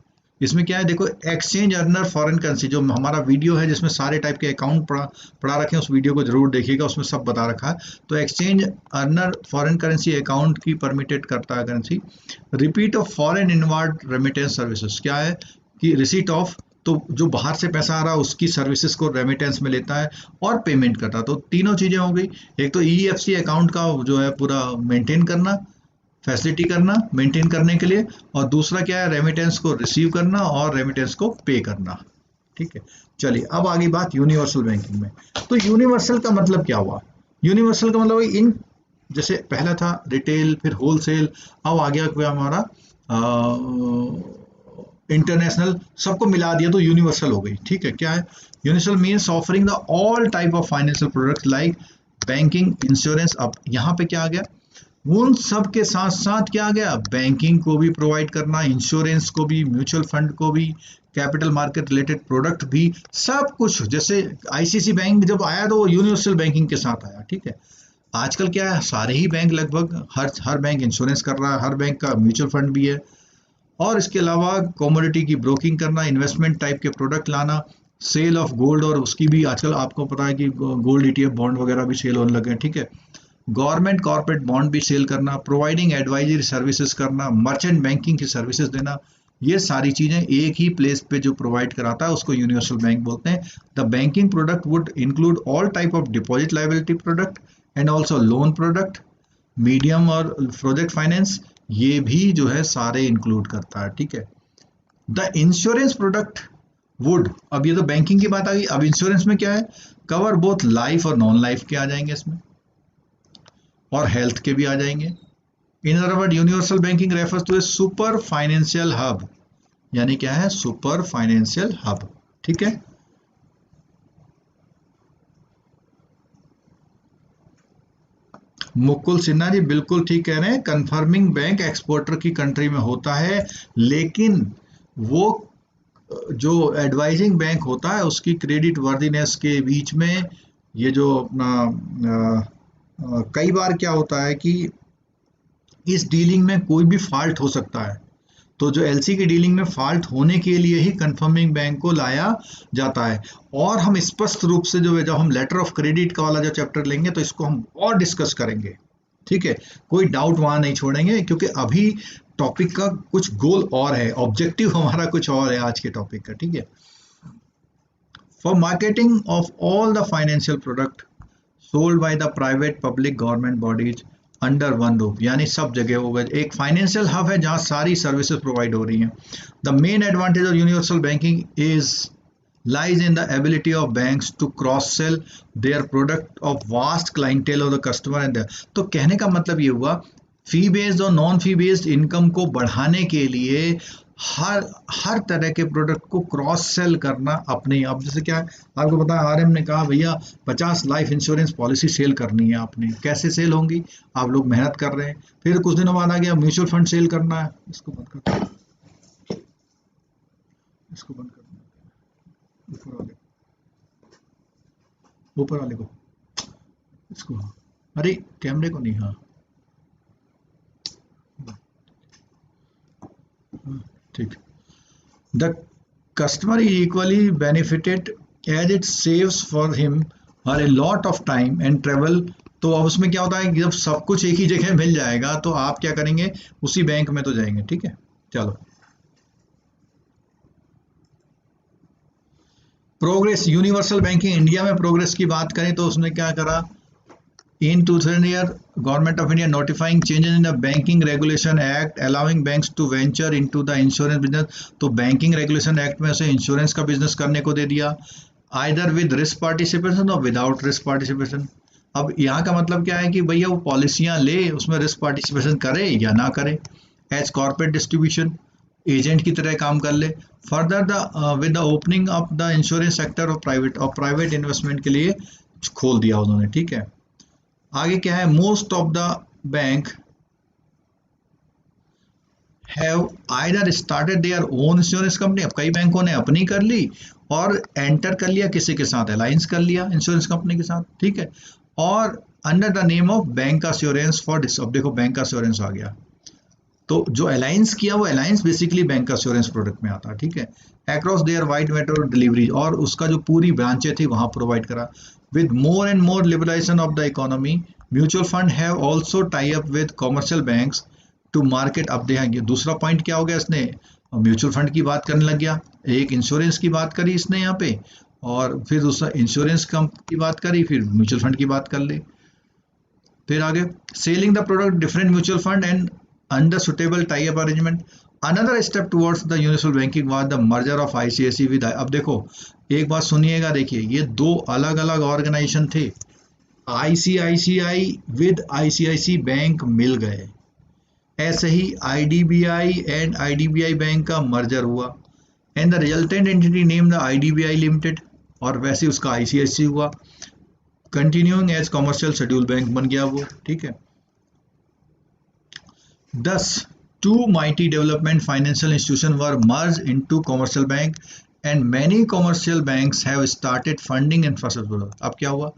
इसमें क्या है, देखो एक्सचेंज अर्नर फॉरेन करेंसी, जो हमारा वीडियो है जिसमें सारे टाइप के अकाउंट पढ़ा रखे हैं, उस वीडियो को जरूर देखिएगा, उसमें सब बता रखा है। तो exchange earner foreign currency account की परमिटेड करता है currency. Repeat of foreign inward remittance services, क्या है कि रिसीट ऑफ, तो जो बाहर से पैसा आ रहा है उसकी सर्विसेज को रेमिटेंस में लेता है और पेमेंट करता है। तो तीनों चीजें हो गई, एक तो EFC अकाउंट का जो है पूरा मेंटेन करना, फैसिलिटी करना मेंटेन करने के लिए, और दूसरा क्या है, रेमिटेंस को रिसीव करना और रेमिटेंस को पे करना। ठीक है, चलिए अब आगे बात यूनिवर्सल बैंकिंग में। तो यूनिवर्सल का मतलब क्या हुआ, यूनिवर्सल का मतलब इन, जैसे पहला था रिटेल, फिर होलसेल, अब आ गया क्या हमारा इंटरनेशनल, सबको मिला दिया तो यूनिवर्सल हो गई। ठीक है, क्या है universal, means offering the all type of financial product like banking, insurance. अब यहाँ पे क्या आ गया, उन सब के साथ साथ क्या आ गया, बैंकिंग को भी प्रोवाइड करना, इंश्योरेंस को भी, म्यूचुअल फंड को भी, कैपिटल मार्केट रिलेटेड प्रोडक्ट भी, सब कुछ। जैसे ICICI बैंक जब आया तो वो यूनिवर्सल बैंकिंग के साथ आया। ठीक है, आजकल क्या है, सारे ही बैंक लगभग हर बैंक इंश्योरेंस कर रहा है, हर बैंक का म्यूचुअल फंड भी है, और इसके अलावा कमोडिटी की ब्रोकिंग करना, इन्वेस्टमेंट टाइप के प्रोडक्ट लाना, सेल ऑफ गोल्ड, और उसकी भी आजकल आपको पता है कि गोल्ड ETF बॉन्ड वगैरह भी सेल होने लगे हैं। ठीक है, गवर्नमेंट कॉर्पोरेट बॉन्ड भी सेल करना, प्रोवाइडिंग एडवाइजरी सर्विसेज करना, मर्चेंट बैंकिंग की सर्विसेज देना, ये सारी चीजें एक ही प्लेस पे जो प्रोवाइड कराता है उसको यूनिवर्सल बैंक बोलते हैं। The banking product would include all type of deposit liability product and also loan product, medium और प्रोजेक्ट फाइनेंस, ये भी जो है सारे इंक्लूड करता है। ठीक है, द इंश्योरेंस प्रोडक्ट वुड, अब ये तो बैंकिंग की बात आ गई, अब इंश्योरेंस में क्या है, कवर बोथ लाइफ और नॉन लाइफ के आ जाएंगे इसमें, और हेल्थ के भी आ जाएंगे। In other word universal banking refers to a super financial hub, यानी क्या है, सुपर फाइनेंशियल हब। ठीक है, मुकुल सिन्हा जी बिल्कुल ठीक कह रहे हैं, कंफर्मिंग बैंक एक्सपोर्टर की कंट्री में होता है, लेकिन वो जो एडवाइजिंग बैंक होता है उसकी क्रेडिट वर्दीनेस के बीच में, ये जो अपना कई बार क्या होता है कि इस डीलिंग में कोई भी फॉल्ट हो सकता है, तो जो LC की डीलिंग में फॉल्ट होने के लिए ही कंफर्मिंग बैंक को लाया जाता है। और हम स्पष्ट रूप से जो है, जब हम लेटर ऑफ क्रेडिट का वाला जो चैप्टर लेंगे तो इसको हम और डिस्कस करेंगे। ठीक है, कोई डाउट वहां नहीं छोड़ेंगे, क्योंकि अभी टॉपिक का कुछ गोल और है, ऑब्जेक्टिव हमारा कुछ और है आज के टॉपिक का। ठीक है, for marketing of all the financial product sold by the private public government bodies under one roof, यानी सब जगह होगा, एक फाइनेंशियल हब है जहां सारी सर्विसेज प्रोवाइड हो रही हैं। The main advantage of universal banking is lies in the ability of banks to cross sell their product of vast clientele of the customer and their, तो कहने का मतलब ये हुआ, फी बेस्ड और नॉन फी बेस्ड इनकम को बढ़ाने के लिए हर तरह के प्रोडक्ट को क्रॉस सेल करना अपने। अब जैसे क्या है, आपको पता है आरएम ने कहा भैया 50 लाइफ इंश्योरेंस पॉलिसी सेल करनी है आपने, कैसे सेल होंगी, आप लोग मेहनत कर रहे हैं। फिर कुछ दिनों बाद आ गया म्यूचुअल फंड सेल करना है, इसको बंद कर, इसको बंद कर, ऊपर वाले को, इसको, अरे कैमरे को नहीं, हाँ ठीक। The customer is equally benefited as it saves for him और a lot of time and travel. तो अब उसमें क्या होता है कि जब सब कुछ एक ही जगह मिल जाएगा तो आप क्या करेंगे, उसी बैंक में तो जाएंगे। ठीक है, चलो प्रोग्रेस, यूनिवर्सल बैंकिंग इंडिया में प्रोग्रेस की बात करें तो उसने क्या करा, in 2000 year government of India notifying changes in the banking regulation act allowing banks to venture into the insurance business। तो बैंकिंग रेगुलेशन एक्ट में उसे इंश्योरेंस का बिजनेस करने को दे दिया, either with risk participation और without risk participation। अब यहाँ का मतलब क्या है कि भैया वो पॉलिसियां ले, उसमें रिस्क पार्टिसिपेशन करे या ना करे, एज कॉर्पोरेट डिस्ट्रीब्यूशन एजेंट की तरह काम कर ले। Further the with the opening of the insurance sector और प्राइवेट इन्वेस्टमेंट के लिए खोल दिया उन्होंने। ठीक है, आगे क्या है, most of the bank have either started their own insurance company. अब कई बैंकों ने अपनी कर ली और एंटर कर लिया किसी के साथ, अलायंस कर लिया इंश्योरेंस कंपनी के साथ। ठीक है, और under the name of bank assurance for this. अब देखो बैंक अश्योरेंस आ गया, तो जो अलायंस किया वो alliance basically bank assurance product में आता है। ठीक है, across their wide metro delivery, और उसका जो पूरी ब्रांचें थी वहां प्रोवाइड करा। With more and more liberalization of the economy, mutual fund have also tie up with commercial banks to market। अब देखेंगे दूसरा पॉइंट क्या हो गया, इसने म्यूचुअल फंड की बात करने लग गया, एक इंश्योरेंस की बात करी इसने यहाँ पे, और फिर दूसरा इंश्योरेंस की बात करी, फिर म्यूचुअल फंड की बात कर ले। फिर आगे selling the product different mutual fund and under suitable tie up arrangement. Another step towards the universal banking was the merger of ICIC with. अब देखो एक बात सुनिएगा, देखिए ये दो अलग अलग ऑर्गेनाइजेशन थे, आईसीआईसीआई विद आईसीआईसी बैंक मिल गए, ऐसे ही आईडीबीआई एंड आईडीबीआई बैंक का मर्जर हुआ and the resultant entity name the IDBI limited, और वैसे उसका आईसीआईसी हुआ, continuing as commercial schedule bank बन गया वो। ठीक है, thus two mighty development financial institutions were merged into commercial bank and many commercial banks have started funding infrastructure। अब क्या हुआ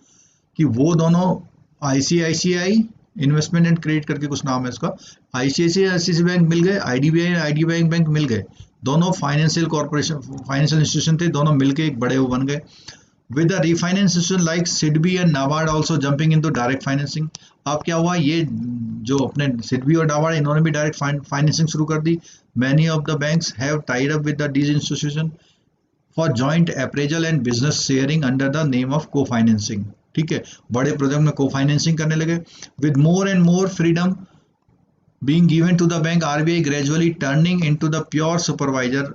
कि वो दोनों आईसीआईसीआई इन्वेस्टमेंट एंड क्रेडिट करके कुछ नाम है उसका, आईसीआईसीआई बैंक मिल गए, आईडीबीआई आईडीबीआई बैंक मिल गए, दोनों फाइनेंशियल कॉर्पोरेशन फाइनेंशियल इंस्टीट्यूशन थे, दोनों मिलके एक बड़े वो बन गए। With the refinance institution like SIDBI and NABARD also jumping into direct financing। अब क्या हुआ, ये जो अपने SIDBI और NABARD इन्होंने भी डायरेक्ट फाइनेंसिंग शुरू कर दी। Many of the banks have tied up with these institutions for joint appraisal and business sharing under the name of co-financing। ठीक है, बड़े प्रोजेक्ट में co-financing करने लगे। With more and more freedom being given to the bank, RBI gradually turning into the pure supervisor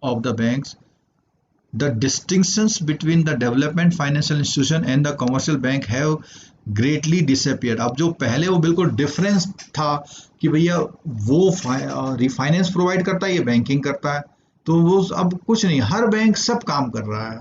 of the banks। The distinctions between the development financial institution and the commercial bank have greatly disappeared। अब जो पहले वो बिल्कुल डिफरेंस था कि भैया वो रिफाइनेंस प्रोवाइड करता है, ये बैंकिंग करता है, तो वो अब कुछ नहीं, हर बैंक सब काम कर रहा है,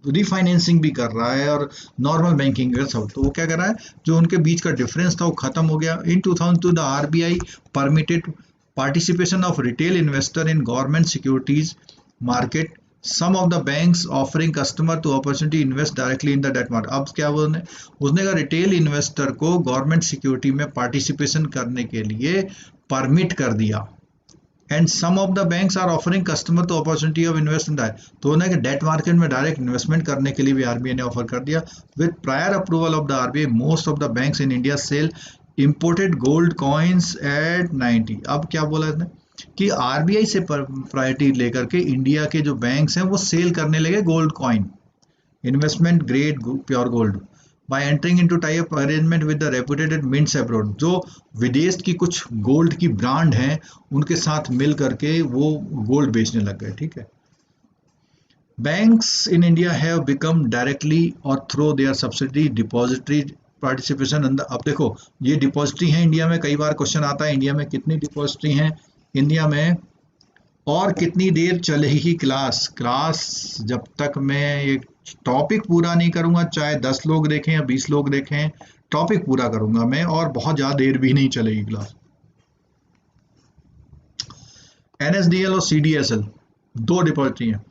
रिफाइनेंसिंग भी कर रहा है और नॉर्मल बैंकिंग कर सब। तो वो क्या कर रहा है, जो उनके बीच का डिफरेंस था वो खत्म हो गया। इन 2002 the RBI permitted participation of retail investor in government securities market, some of the banks offering customer to opportunity invest directly in the debt market। अब क्या उसने कहा रिटेल इन्वेस्टर को गवर्नमेंट सिक्योरिटी में पार्टिसिपेशन करने के लिए परमिट कर दिया, and some of the banks are offering customer to opportunity of invest in that. तो उन्हें डेट मार्केट में डायरेक्ट इन्वेस्टमेंट करने के लिए भी आरबीआई ने ऑफर कर दिया। With prior approval of the RBI most of the banks in India sell imported gold coins at 90। अब क्या बोला इसने कि आरबीआई से प्रायोरिटी लेकर के इंडिया के जो बैंक्स हैं वो सेल करने लगे gold coin, investment grade pure gold, bye entering into tie up arrangement with the reputed mints abroad. जो विदेश की कुछ गोल्ड की ब्रांड हैं उनके साथ मिल करके वो गोल्ड बेचने लग गए। ठीक है, banks in India have become directly or through their subsidiary depository participation अंदर। अब देखो ये डिपॉजिटरी है इंडिया में, कई बार क्वेश्चन आता है इंडिया में कितनी डिपॉजिटरी हैं इंडिया में और कितनी देर चलेगी क्लास। क्लास जब तक मैं ये टॉपिक पूरा नहीं करूंगा, चाहे 10 लोग देखें या 20 लोग देखें, टॉपिक पूरा करूंगा मैं, और बहुत ज़्यादा देर भी नहीं चलेगी क्लास। NSDL और CDSL दो डिपॉजिटरी हैं,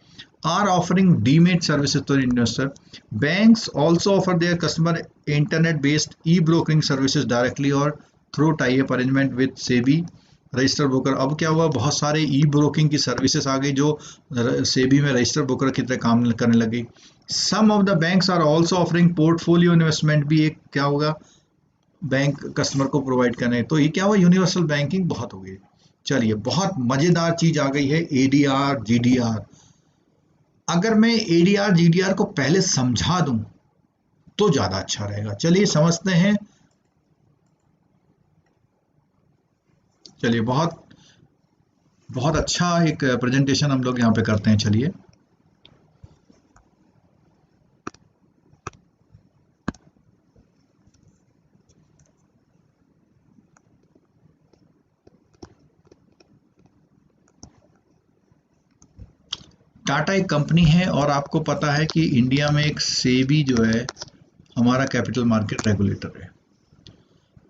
are offering DMAT services to investor. Banks also offer their customer internet-based e-brokering services directly or through tie-up arrangement with SEBI register broker. अब क्या हुआ, बहुत सारे ई ब्रोकिंग की सर्विसेज आ गई जो सेबी में रजिस्टर ब्रोकर की तरह काम करने लगी। Some of the banks are also offering portfolio investment, भी एक क्या होगा बैंक कस्टमर को प्रोवाइड करने। तो ये क्या हुआ, यूनिवर्सल बैंकिंग बहुत हो गई। चलिए बहुत मजेदार चीज आ गई है ADR GDR। अगर मैं ADR GDR को पहले समझा दूं तो ज्यादा अच्छा रहेगा। चलिए समझते हैं। चलिए बहुत बहुत अच्छा एक प्रेजेंटेशन हम लोग यहाँ पे करते हैं। चलिए टाटा एक कंपनी है और आपको पता है कि इंडिया में एक सेबी जो है हमारा कैपिटल मार्केट रेगुलेटर है,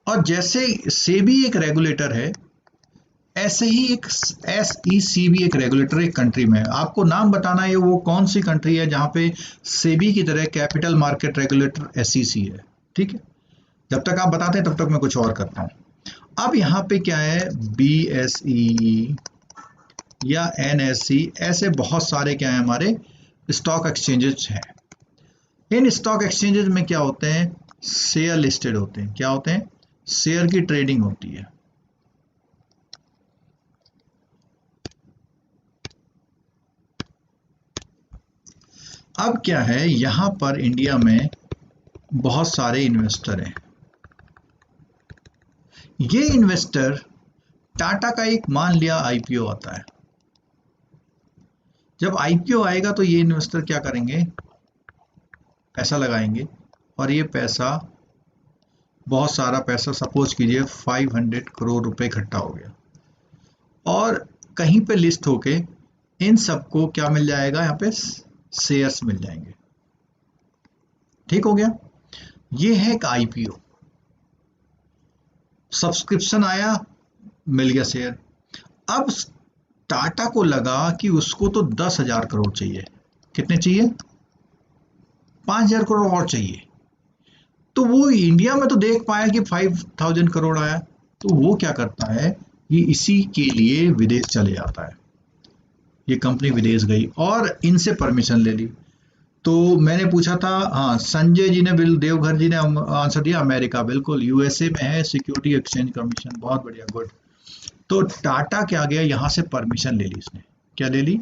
और जैसे सेबी एक रेगुलेटर है ऐसे ही एक SEC भी एक रेगुलेटर एक कंट्री में है। आपको नाम बताना है वो कौन सी कंट्री है जहां पे सेबी की तरह कैपिटल मार्केट रेगुलेटर SEC है। ठीक है, जब तक आप बताते हैं तब तक मैं कुछ और करता हूं। अब यहाँ पे क्या है, BSE या NSE, ऐसे बहुत सारे क्या है हमारे स्टॉक एक्सचेंजेस हैं। इन स्टॉक एक्सचेंजेस में क्या होते हैं, शेयर लिस्टेड होते हैं। क्या होते हैं, शेयर की ट्रेडिंग होती है। अब क्या है, यहां पर इंडिया में बहुत सारे इन्वेस्टर हैं। ये इन्वेस्टर टाटा का एक मान लिया IPO आता है। जब IPO आएगा तो ये इन्वेस्टर क्या करेंगे, पैसा लगाएंगे, और ये पैसा बहुत सारा पैसा, सपोज कीजिए 500 करोड़ रुपए इकट्ठा हो गया, और कहीं पे लिस्ट होके इन सबको क्या मिल जाएगा, यहाँ पे शेयर्स मिल जाएंगे। ठीक हो गया, ये है एक IPO। सब्सक्रिप्शन आया, मिल गया शेयर। अब टाटा को लगा कि उसको तो 10,000 करोड़ चाहिए। कितने चाहिए, 5,000 करोड़ और चाहिए। तो वो इंडिया में तो देख पाया कि 5,000 करोड़ आया, तो वो क्या करता है, ये इसी के लिए विदेश चले जाता है। ये कंपनी विदेश गई और इनसे परमिशन ले ली। तो मैंने पूछा था, हाँ संजय जी ने, देवघर जी ने आंसर दिया, अमेरिका, बिल्कुल USA में है सिक्योरिटी एक्सचेंज कमीशन। बहुत बढ़िया, गुड। तो टाटा क्या गया, यहां से परमिशन ले ली इसने। क्या ले ली,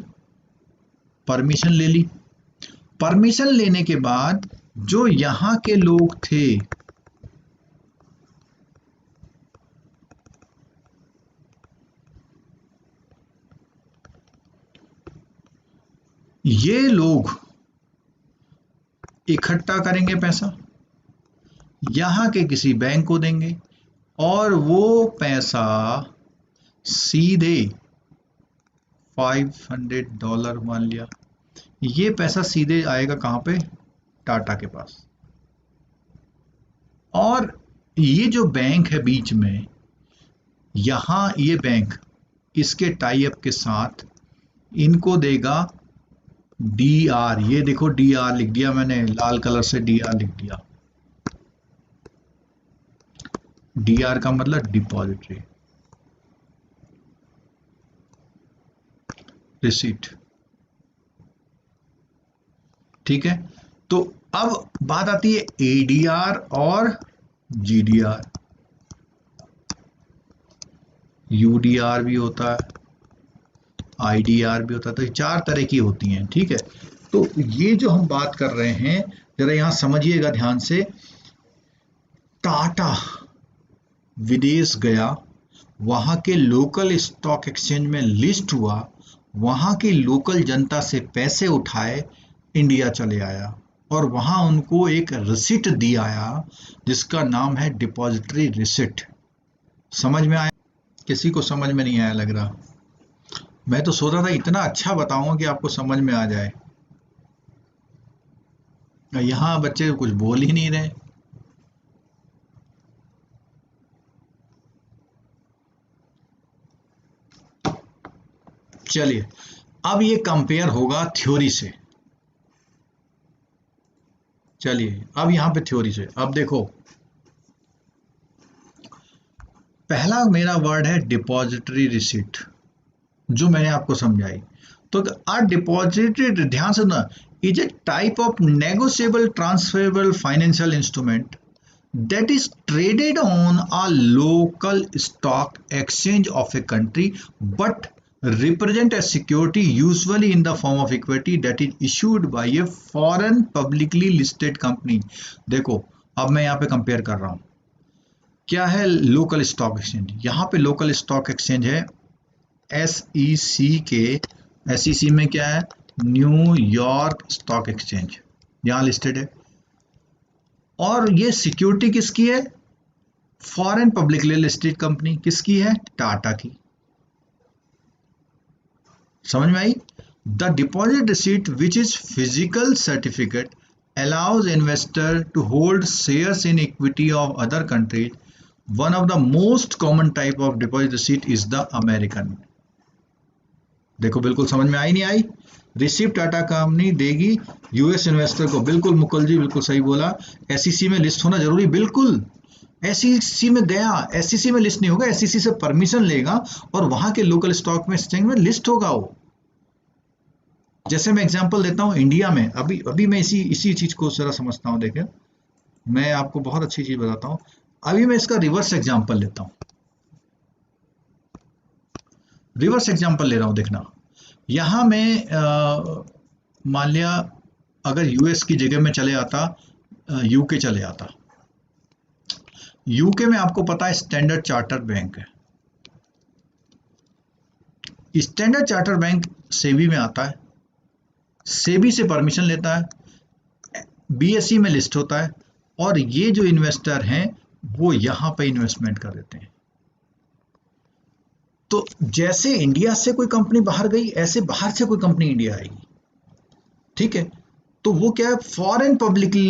परमिशन ले ली। परमिशन लेने के बाद जो यहां के लोग थे, ये लोग इकट्ठा करेंगे पैसा, यहां के किसी बैंक को देंगे, और वो पैसा सीधे $500 मान लिया, ये पैसा सीधे आएगा कहां पे, टाटा के पास। और ये जो बैंक है बीच में, यहां ये बैंक इसके टाई अप के साथ इनको देगा DR। ये देखो DR लिख दिया मैंने, लाल कलर से DR लिख दिया। DR का मतलब डिपॉजिटरी रिसीट। ठीक है, तो अब बात आती है ADR और GDR। UDR भी होता है, IDR भी होता है, तो ये 4 तरह की होती हैं। ठीक है, तो ये जो हम बात कर रहे हैं, जरा यहां समझिएगा ध्यान से। टाटा विदेश गया, वहां के लोकल स्टॉक एक्सचेंज में लिस्ट हुआ, वहां की लोकल जनता से पैसे उठाए, इंडिया चले आया। और वहां उनको एक रिसिट दिया आया जिसका नाम है डिपॉजिटरी रिसिट। समझ में आया? किसी को समझ में नहीं आया लग रहा। मैं तो सोचा था इतना अच्छा बताऊंगा कि आपको समझ में आ जाए, यहाँ बच्चे कुछ बोल ही नहीं रहे। चलिए, अब ये कंपेयर होगा थ्योरी से। चलिए अब यहाँ पे थ्योरी से, अब देखो पहला मेरा वर्ड है डिपॉजिटरी रिसीट, जो मैंने आपको समझाई। तो अ डिपॉजिटरी, ध्यान से ना, is a type of negotiable transferable financial instrument that is traded on a local stock exchange of a country but represent a security usually in the form of equity that is issued by a foreign publicly listed company। देखो अब मैं यहाँ पे कंपेयर कर रहा हूँ, क्या है लोकल स्टॉक एक्सचेंज। यहाँ पे लोकल स्टॉक एक्सचेंज है SEC के, SEC में क्या है, न्यूयॉर्क स्टॉक एक्सचेंज, यहाँ लिस्टेड है। और ये सिक्योरिटी किसकी है, फॉरेन पब्लिकली लिस्टेड कंपनी, किसकी है, टाटा की। समझ में आई? The deposit receipt which is physical certificate allows investor to hold shares in equity of other countries। One of the most common type of deposit receipt is the American। देखो बिल्कुल समझ में आई नहीं आई? रिसिप्ट टाटा कंपनी देगी यूएस इन्वेस्टर को। बिल्कुल मुकुल जी बिल्कुल सही बोला। एसईसी में लिस्ट होना जरूरी, बिल्कुल। एसईसी में गया, एसईसी में लिस्ट नहीं होगा, एसईसी से परमिशन लेगा और वहां के लोकल स्टॉक में एक्सचेंज में लिस्ट होगा वो। जैसे मैं एग्जांपल देता हूं इंडिया में, अभी अभी मैं इसी चीज को जरा समझता हूं। देखें मैं आपको बहुत अच्छी चीज बताता हूं। अभी मैं इसका रिवर्स एग्जांपल लेता हूं, रिवर्स एग्जांपल ले रहा हूं। देखना यहां मैं मान लिया अगर यूएस की जगह में चले आता, यूके चले आता। यूके में आपको पता है स्टैंडर्ड चार्टर बैंक है। स्टैंडर्ड चार्टर बैंक सेबी में आता है, सेबी से परमिशन लेता है, बीएसई में लिस्ट होता है और ये जो इन्वेस्टर हैं वो यहां पे इन्वेस्टमेंट कर देते हैं। तो जैसे इंडिया से कोई कंपनी बाहर गई, ऐसे बाहर से कोई कंपनी इंडिया आएगी, ठीक है। तो वो क्या है, फॉरेन पब्लिकली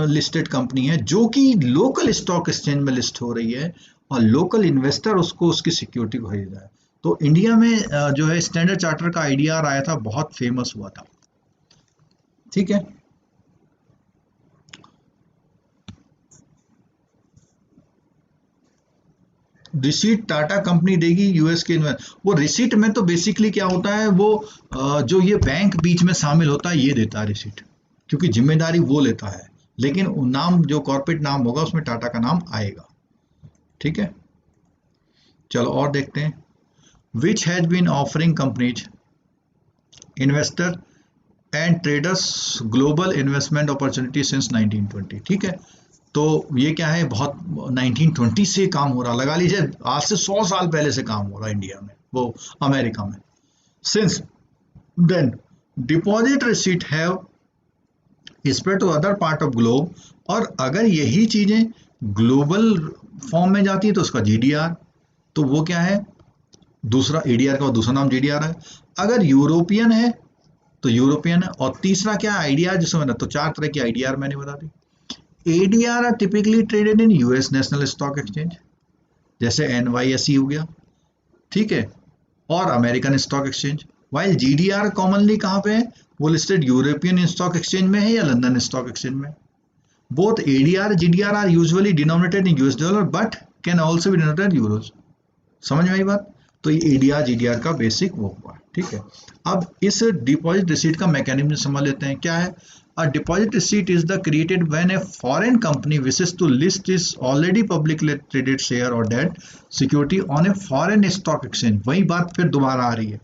लिस्टेड कंपनी है जो कि लोकल स्टॉक एक्सचेंज में लिस्ट हो रही है और लोकल इन्वेस्टर उसको उसकी सिक्योरिटी को खरीद रहा है। तो इंडिया में जो है स्टैंडर्ड चार्टर का आईडीआर आया था, बहुत फेमस हुआ था, ठीक है। रिसीट टाटा कंपनी देगी यूएस के वो रिसीट में तो बेसिकली क्या होता है, वो जो ये बैंक बीच में शामिल होता है ये देता है रिसीट, क्योंकि जिम्मेदारी वो लेता है, लेकिन नाम जो कॉर्पोरेट नाम होगा उसमें टाटा का नाम आएगा, ठीक है। चलो और देखते हैं। Which has been offering companies investor and traders global investment opportunity since 1920, ठीक है। तो ये क्या है, बहुत 1920 से काम हो रहा, लगा लीजिए आज से 100 साल पहले से काम हो रहा है इंडिया में, वो अमेरिका में। Since then deposit receipt have spread to other part of globe. और अगर यही चीजें ग्लोबल फॉर्म में जाती है तो उसका जीडीआर, तो वो क्या है, दूसरा एडीआर का दूसरा नाम जीडीआर है। अगर यूरोपियन है तो यूरोपियन है। और तीसरा क्या आईडीआर, जिसमें तो 4 तरह की आईडीआर मैंने बता दी। ADR are typically traded in US national stock exchange, जैसे NYSE हो गया, ठीक है, और American stock exchange. While GDR commonly कहाँ पे है, वो लिस्टेड यूरोपियन स्टॉक एक्सचेंज में है या लंदन स्टॉक एक्सचेंज में। Both ADR GDR are usually denominated in US dollar but can also be denominated euros. समझ में आई बात? तो ये ADR GDR का बेसिक वो हुआ, ठीक है। अब इस डिपॉजिट रिसीट का मैकेनिज्म समझ लेते हैं, क्या है। A deposit receipt is the created when a foreign company wishes to list its already publicly traded share or debt security on a foreign stock exchange। वही बात फिर दोबारा आ रही है।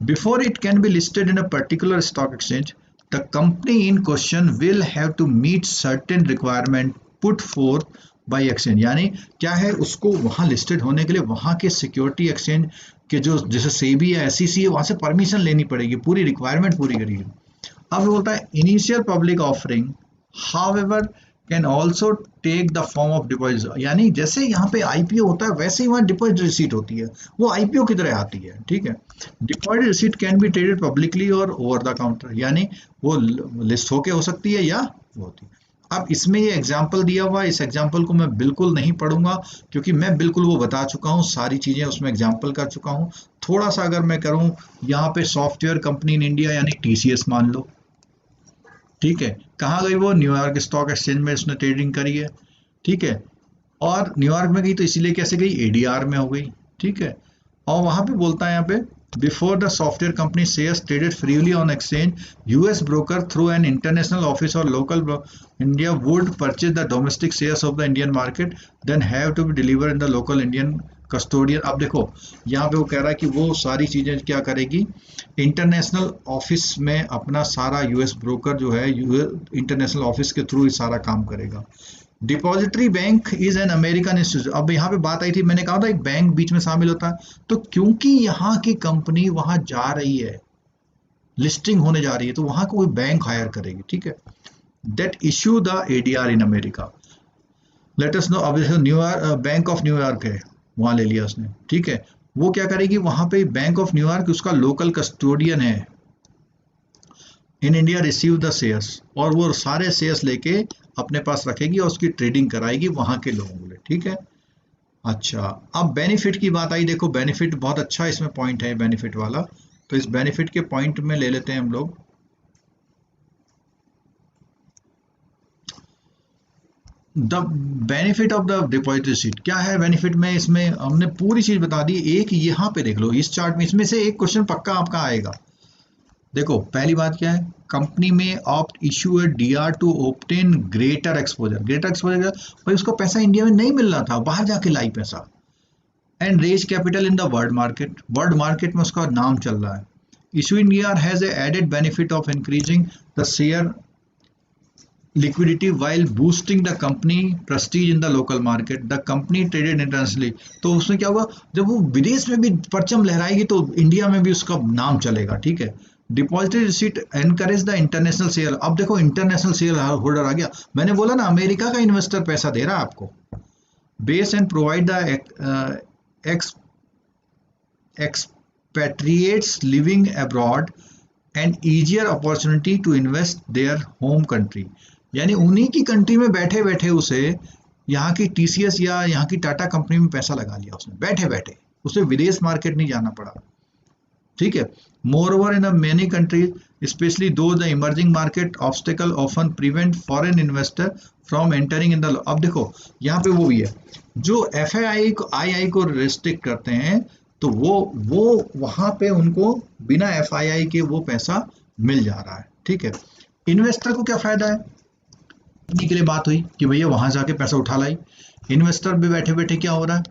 Before it can be listed in a particular stock exchange, the company in question will have to meet certain requirement put forth by exchange। यानी क्या है, उसको वहां लिस्टेड होने के लिए वहां के सिक्योरिटी एक्सचेंज के जो जैसे सेबी या SEC है वहां से परमिशन लेनी पड़ेगी, पूरी रिक्वायरमेंट पूरी करेगी। अब बोलता है initial public offering however can also take the form of deposit, यानी जैसे यहाँ पे आईपीओ होता है वैसे ही वहाँ डिपॉजिट रिसीट होती है, वो आईपीओ की तरह आती है, ठीक है। Deposit receipt can be traded publicly और ओवर द काउंटर, यानी वो लिस्ट होके हो सकती है या वो होती है। अब इसमें ये एग्जाम्पल दिया हुआ है, इस एग्जाम्पल को मैं बिल्कुल नहीं पढ़ूंगा क्योंकि मैं बिल्कुल वो बता चुका हूँ, सारी चीजें उसमें एग्जाम्पल कर चुका हूँ। थोड़ा सा अगर मैं करूँ, यहाँ पे सॉफ्टवेयर कंपनी इन इंडिया यानी टीसीएस मान लो, ठीक है, कहाँ गई वो, न्यूयॉर्क स्टॉक एक्सचेंज में उसने ट्रेडिंग करी है, ठीक है, और न्यूयॉर्क में गई तो इसीलिए कैसे गई, एडीआर में हो गई, ठीक है। और वहां पे बोलता है यहाँ पे before the software company shares traded freely on exchange, US broker through an international office or local India would purchase the domestic shares of the Indian market then have to be deliver in the local Indian custodian. अब देखो यहाँ पे वो कह रहा है कि वो सारी चीजें क्या करेगी, इंटरनेशनल ऑफिस में अपना सारा यूएस ब्रोकर जो है इंटरनेशनल ऑफिस के थ्रू ही सारा काम करेगा। Depository bank is an American institute. अब यहाँ पे बात आई थी, मैंने कहा था एक बैंक बीच में शामिल होता है, तो क्योंकि यहाँ की कंपनी वहां जा रही है, लिस्टिंग होने जा रही है, तो वहां कोई बैंक हायर करेगी, ठीक है, that issue the ADR in America. Let us know, अब न्यूयॉर्क बैंक ऑफ न्यूयॉर्क है, वहां ले लिया उसने, ठीक है, वो क्या करेगी, वहां पे बैंक ऑफ न्यूयॉर्क उसका लोकल कस्टोडियन है, in India receive the shares, और वो सारे शेयर्स लेके अपने पास रखेगी और उसकी ट्रेडिंग कराएगी वहां के लोगों को, ठीक है। अच्छा, अब बेनिफिट की बात आई, देखो बेनिफिट बहुत अच्छा इसमें पॉइंट है बेनिफिट वाला, तो इस बेनिफिट के पॉइंट में ले लेते हैं हम लोग। The benefit of the deposit receipt क्या है, बेनिफिट में इसमें हमने पूरी चीज बता दी। एक यहाँ पे देख लो इस चार्ट में, इसमें से एक क्वेश्चन पक्का आपका आएगा। देखो पहली बात क्या है, कंपनी में opt issue a DR to obtain greater exposure. Greater exposure भाई, उसको पैसा इंडिया में नहीं मिल रहा था, बाहर जाके लाई पैसा, and raise capital in the world market, world market में उसका नाम चल रहा है। Issuing DR has added benefit of increasing the share liquidity while boosting the company prestige in the local market. The company traded internationally, तो उसमें क्या हुआ, जब वो विदेश में भी परचम लहराएगी तो इंडिया में भी उसका नाम चलेगा, ठीक है। Depository receipt encourage the international sale. अब देखो इंटरनेशनल सेल होल्डर आ गया, मैंने बोला ना अमेरिका का इन्वेस्टर पैसा दे रहा है आपको। Base and provide the expatriates living abroad an easier opportunity to invest their home country, यानी उन्हीं की कंट्री में बैठे बैठे उसे यहाँ की टीसीएस या यहाँ की टाटा कंपनी में पैसा लगा लिया उसने, बैठे बैठे उसे विदेश मार्केट नहीं जाना पड़ा, ठीक है। Moreover in many countries specially though the emerging market obstacle often prevent foreign investor from entering in the. अब देखो यहाँ पे वो भी है, जो एफआईआई को आई को रिस्ट्रिक्ट करते हैं, तो वो वहां पे उनको बिना एफआईआई के वो पैसा मिल जा रहा है, ठीक है। इन्वेस्टर को क्या फायदा है, के लिए बात हुई कि भैया वहां जाके पैसा उठा लाई, इन्वेस्टर भी बैठे बैठे क्या हो रहा है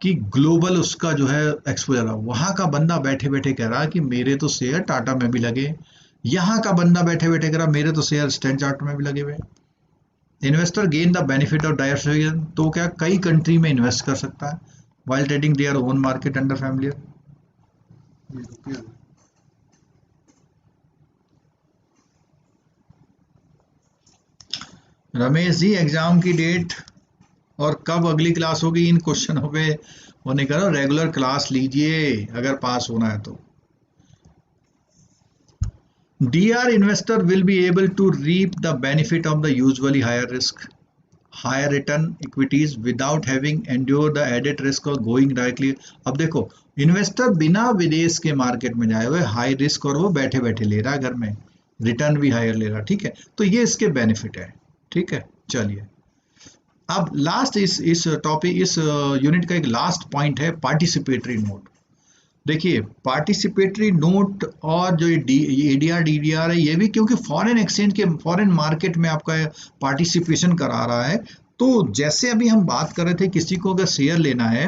कि ग्लोबल उसका जो है एक्सपोजर है, वहां का बंदा बैठे बैठे कह रहा है कि मेरे तो शेयर टाटा में भी लगे, यहाँ का बंदा बैठे बैठे कह रहा मेरे तो शेयर स्टैंडर्ड चार्ट में भी लगे हुए। Investor gain the benefit of diversification, तो क्या कई कंट्री में इन्वेस्ट कर सकता है while trading their own market under familiar। Ramesh ji exam की डेट और कब अगली क्लास होगी, इन क्वेश्चनों पे वो नहीं करो, रेगुलर क्लास लीजिए अगर पास होना है तो। DR investor will be able to reap the benefit of the usually higher risk, higher return equities without having endured the added risk of going directly। अब देखो इन्वेस्टर बिना विदेश के मार्केट में जाए हुए हाई रिस्क और वो बैठे बैठे ले रहा है घर में, रिटर्न भी हायर ले रहा, ठीक है, तो ये इसके बेनिफिट है, ठीक है। चलिए अब लास्ट इस टॉपिक इस यूनिट का एक लास्ट पॉइंट है पार्टिसिपेटरी नोट। देखिए पार्टिसिपेटरी नोट और जो एडीआर डीडीआर है, ये भी क्योंकि फॉरेन एक्सचेंज के फॉरेन मार्केट में आपका पार्टिसिपेशन करा रहा है, तो जैसे अभी हम बात कर रहे थे किसी को अगर शेयर लेना है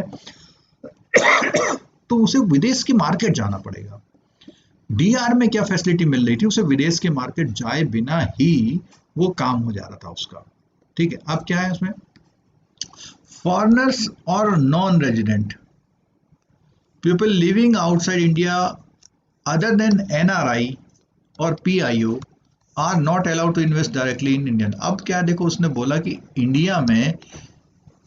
तो उसे विदेश की मार्केट जाना पड़ेगा। डीआर में क्या फैसिलिटी मिल रही थी, उसे विदेश के मार्केट जाए बिना ही वो काम हो जा रहा था उसका, ठीक है। अब क्या है उसमें, फॉरेनर्स और non resident people living outside India other than NRI or PIO are not allowed to invest directly in Indian. अब क्या देखो, उसने बोला कि इंडिया में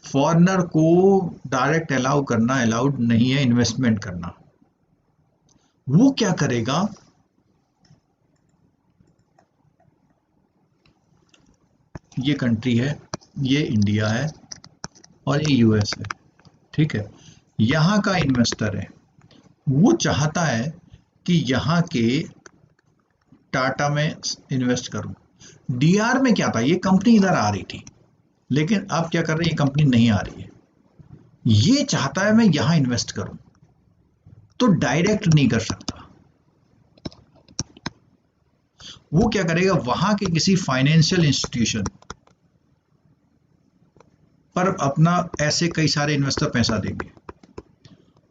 फॉरेनर को डायरेक्ट अलाउ करना अलाउड नहीं है इन्वेस्टमेंट करना। वो क्या करेगा, ये कंट्री है, ये इंडिया है और ये यूएस है, ठीक है। यहाँ का इन्वेस्टर है, वो चाहता है कि यहाँ के टाटा में इन्वेस्ट करूं। डीआर में क्या था, ये कंपनी इधर आ रही थी, लेकिन अब क्या कर रही है, ये कंपनी नहीं आ रही है। ये चाहता है मैं यहां इन्वेस्ट करूं, तो डायरेक्ट नहीं कर सकता। वो क्या करेगा, वहां के किसी फाइनेंशियल इंस्टीट्यूशन पर अपना ऐसे कई सारे इन्वेस्टर पैसा देंगे,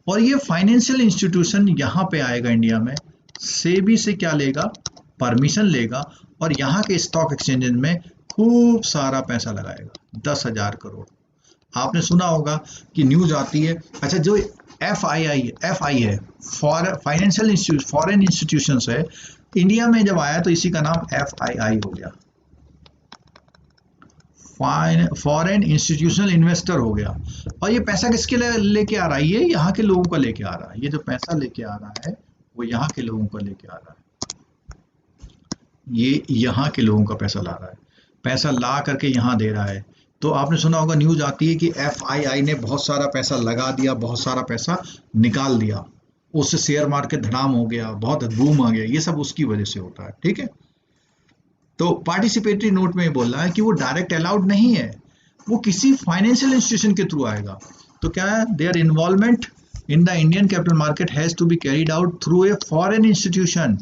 और ये फाइनेंशियल इंस्टीट्यूशन यहां पे आएगा इंडिया में, सेबी से क्या लेगा, परमिशन लेगा, और यहाँ के स्टॉक एक्सचेंज में खूब सारा पैसा लगाएगा, 10,000 करोड़। आपने सुना होगा कि न्यूज आती है, अच्छा जो एफआई है, फाइनेंशियल इंस्टीट्यूशन, फॉरेन इंस्टीट्यूशंस है, इंडिया में जब आया तो इसी का नाम एफआईआई हो गया, फॉरेन इंस्टीट्यूशनल इन्वेस्टर हो गया। और ये पैसा किसके लेके आ रहा है, ये यहाँ के लोगों का लेके आ रहा है। ये जो पैसा लेके आ रहा है वो यहाँ के लोगों का लेके आ रहा है, ये यहाँ के लोगों का पैसा ला रहा है, पैसा ला करके यहाँ दे रहा है। तो आपने सुना होगा, न्यूज आती है कि एफआईआई ने बहुत सारा पैसा लगा दिया, बहुत सारा पैसा निकाल दिया, उससे शेयर मार्केट धड़ाम हो गया, बहुत बूम आ गया, ये सब उसकी वजह से होता है, ठीक है। तो पार्टिसिपेटरी नोट में बोल रहा है कि वो डायरेक्ट अलाउड नहीं है, वो किसी फाइनेंशियल इंस्टीट्यूशन के थ्रू आएगा। तो क्या है, their involvement in the Indian capital market has to be carried out through a foreign institution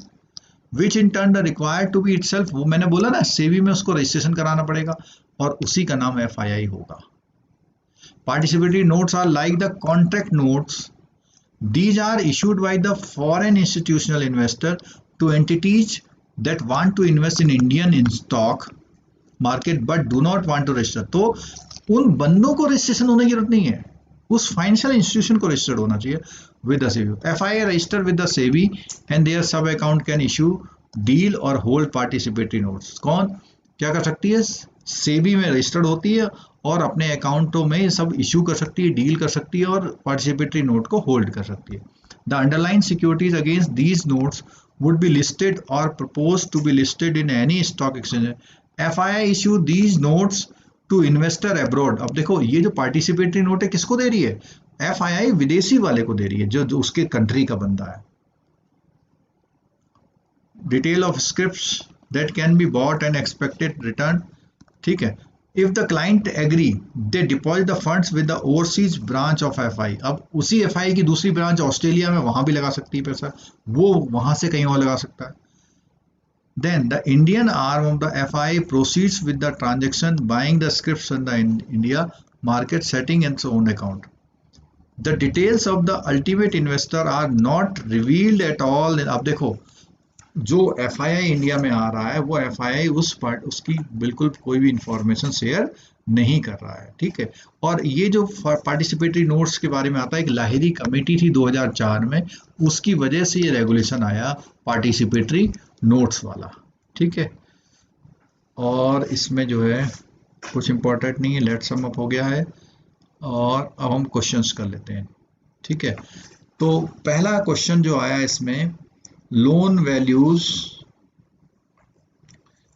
which in turn required to be itself, वो मैंने बोला ना, सेबी में उसको रजिस्ट्रेशन कराना पड़ेगा, और उसी का नाम एफआईआई होगा। Participatory notes are like the contract notes, these are issued by the foreign institutional investor to entities that want to invest in Indian in stock market but do not want to register। तो उन बंदों को रजिस्ट्रेशन होने की जरूरत नहीं है, उस फाइनेंशियल इंस्टीट्यूशन को रजिस्टर्ड होना चाहिए with the SEBI. FII registered with the SEBI and their sub account can issue deal और होल्ड पार्टिसिपेटरी नोट्स। कौन क्या कर सकती है, सेबी में रजिस्टर्ड होती है और अपने अकाउंटों में सब इशू कर सकती है, डील कर सकती है और पार्टिसिपेटरी नोट को होल्ड कर सकती है। The underline securities against these notes would be listed or propose to be listed in any stock exchange. FII issue these notes to investor abroad. अब देखो, ये जो पार्टिसिपेटरी नोट है किसको दे रही है, एफआईआई विदेशी वाले को दे रही है, जो उसके कंट्री का बंदा है। Detail of scripts that can be bought and expected return, ठीक है। If the client agree, they deposit the funds with the overseas branch of FI। अब उसी FI की दूसरी ब्रांच ऑस्ट्रेलिया में, वहां भी लगा सकती है पैसा, वो वहां से कहीं और लगा सकता है। Then the Indian arm of the FI proceeds with the transaction, buying the scripts in the India market, setting its own account। The details of the ultimate investor are not revealed at all। अब देखो, जो एफआईआई इंडिया में आ रहा है वो एफआईआई उसकी बिल्कुल कोई भी इंफॉर्मेशन शेयर नहीं कर रहा है, ठीक है। और ये जो पार्टिसिपेटरी नोट्स के बारे में आता है, एक लाहिरी कमेटी थी 2004 में, उसकी वजह से ये रेगुलेशन आया पार्टिसिपेटरी नोट्स वाला, ठीक है। और इसमें जो है कुछ इंपॉर्टेंट नहीं है, लेट सम अप हो गया है, और अब हम क्वेश्चंस कर लेते हैं, ठीक है। तो पहला क्वेश्चन जो आया इसमें, लोन वैल्यूज,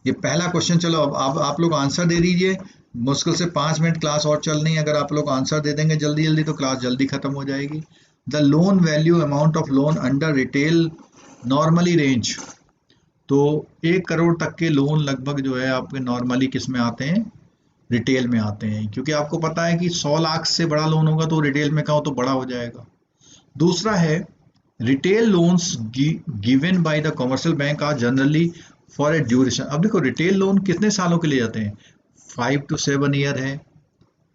ये पहला क्वेश्चन। चलो अब आप लोग आंसर दे दीजिए, मुश्किल से 5 मिनट क्लास और चल रही है, अगर आप लोग आंसर दे देंगे जल्दी जल्दी तो क्लास जल्दी खत्म हो जाएगी। The loan value amount of loan under retail normally range. तो 1 करोड़ तक के लोन लगभग जो है आपके नॉर्मली किस में आते हैं, रिटेल में आते हैं, क्योंकि आपको पता है कि 100 लाख से बड़ा लोन होगा तो रिटेल में कहो तो बड़ा हो जाएगा। दूसरा है, retail loans given by the commercial bank are generally for a duration. अब देखो, रिटेल लोन कितने सालों के लिए जाते हैं, 5 to 7 ईयर है,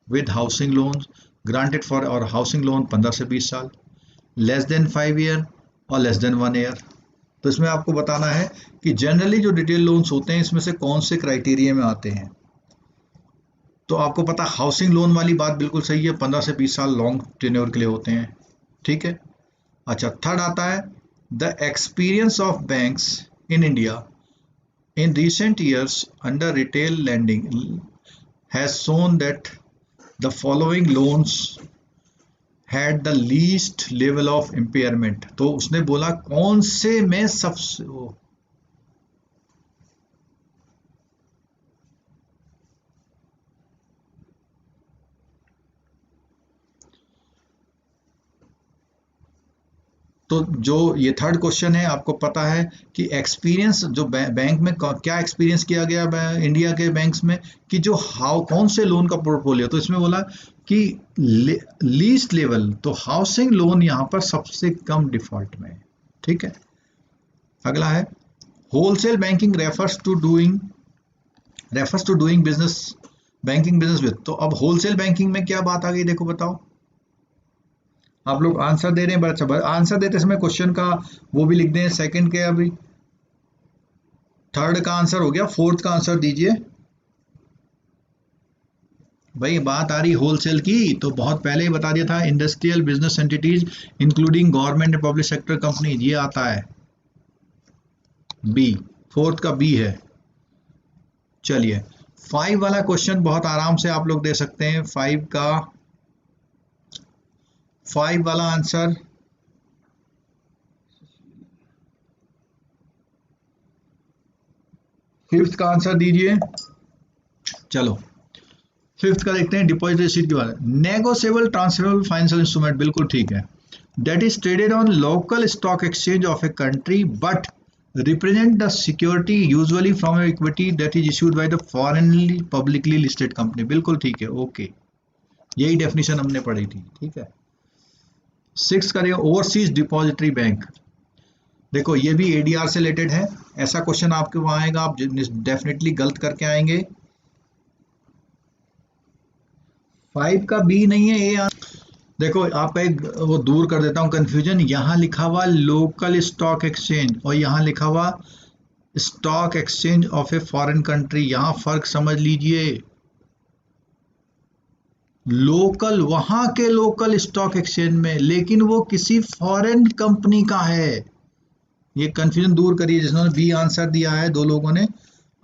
with housing loan granted for, और हाउसिंग लोन 15 से 20 साल, लेस देन 5 ईयर और लेस देन 1 ईयर। तो इसमें आपको बताना है कि जनरली जो रिटेल लोन्स होते हैं इसमें से कौन से क्राइटेरिया में आते हैं। तो आपको पता, हाउसिंग लोन वाली बात बिल्कुल सही है, 15 से 20 साल लॉन्ग टेन्योर के लिए होते हैं, ठीक है। अच्छा, थर्ड आता है, the experience of banks in India In recent years, under retail lending has shown that the following loans had the least level of impairment. तो उसने बोला कौन से में सबसे तो जो ये थर्ड क्वेश्चन है, आपको पता है कि एक्सपीरियंस जो बैंक में क्या एक्सपीरियंस किया गया इंडिया के बैंक्स में कि जो हाउ कौन से लोन का पोर्टफोलियो, तो इसमें बोला कि लीस्ट लेवल, तो हाउसिंग लोन यहाँ पर सबसे कम डिफॉल्ट में है। ठीक है, अगला है wholesale banking refers to doing business banking business with. तो अब होलसेल बैंकिंग में क्या बात आ गई, देखो बताओ। आप लोग आंसर दे रहे हैं, बड़ा अच्छा आंसर देते समय क्वेश्चन का वो भी लिख दें, सेकंड के अभी थर्ड का आंसर हो गया, फोर्थ का आंसर दीजिए। भाई बात आ रही होलसेल की तो बहुत पहले ही बता दिया था, industrial business entities including government and public sector company, ये आता है बी, फोर्थ का बी है। चलिए 5 वाला क्वेश्चन बहुत आराम से आप लोग दे सकते हैं। 5 वाला आंसर फिफ्थ का आंसर दीजिए। चलो फिफ्थ का देखते हैं, डिपॉजिट रिसीट के बारे में। नेगोशिएबल ट्रांसफरेबल फाइनेंशियल इंस्ट्रूमेंट, बिल्कुल ठीक है। That is traded on local stock exchange of a country but represent the security usually from equity that is issued by the foreignly publicly listed company, बिल्कुल ठीक है, ओके, यही डेफिनेशन हमने पढ़ी थी। ठीक है, 6 करेगा ओवरसीज डिपॉजिटरी बैंक। देखो ये भी एडीआर से रिलेटेड है, ऐसा क्वेश्चन आपके वहां आएगा, आप डेफिनेटली गलत करके आएंगे। 5 का बी नहीं है, ए। देखो आपका एक वो दूर कर देता हूं कंफ्यूजन, यहां लिखा हुआ लोकल स्टॉक एक्सचेंज और यहां लिखा हुआ stock exchange of a foreign country, यहां फर्क समझ लीजिए। लोकल वहां के लोकल स्टॉक एक्सचेंज में, लेकिन वो किसी फॉरेन कंपनी का है। ये कंफ्यूजन दूर करिए। जिन्होंने बी आंसर दिया है, दो लोगों ने,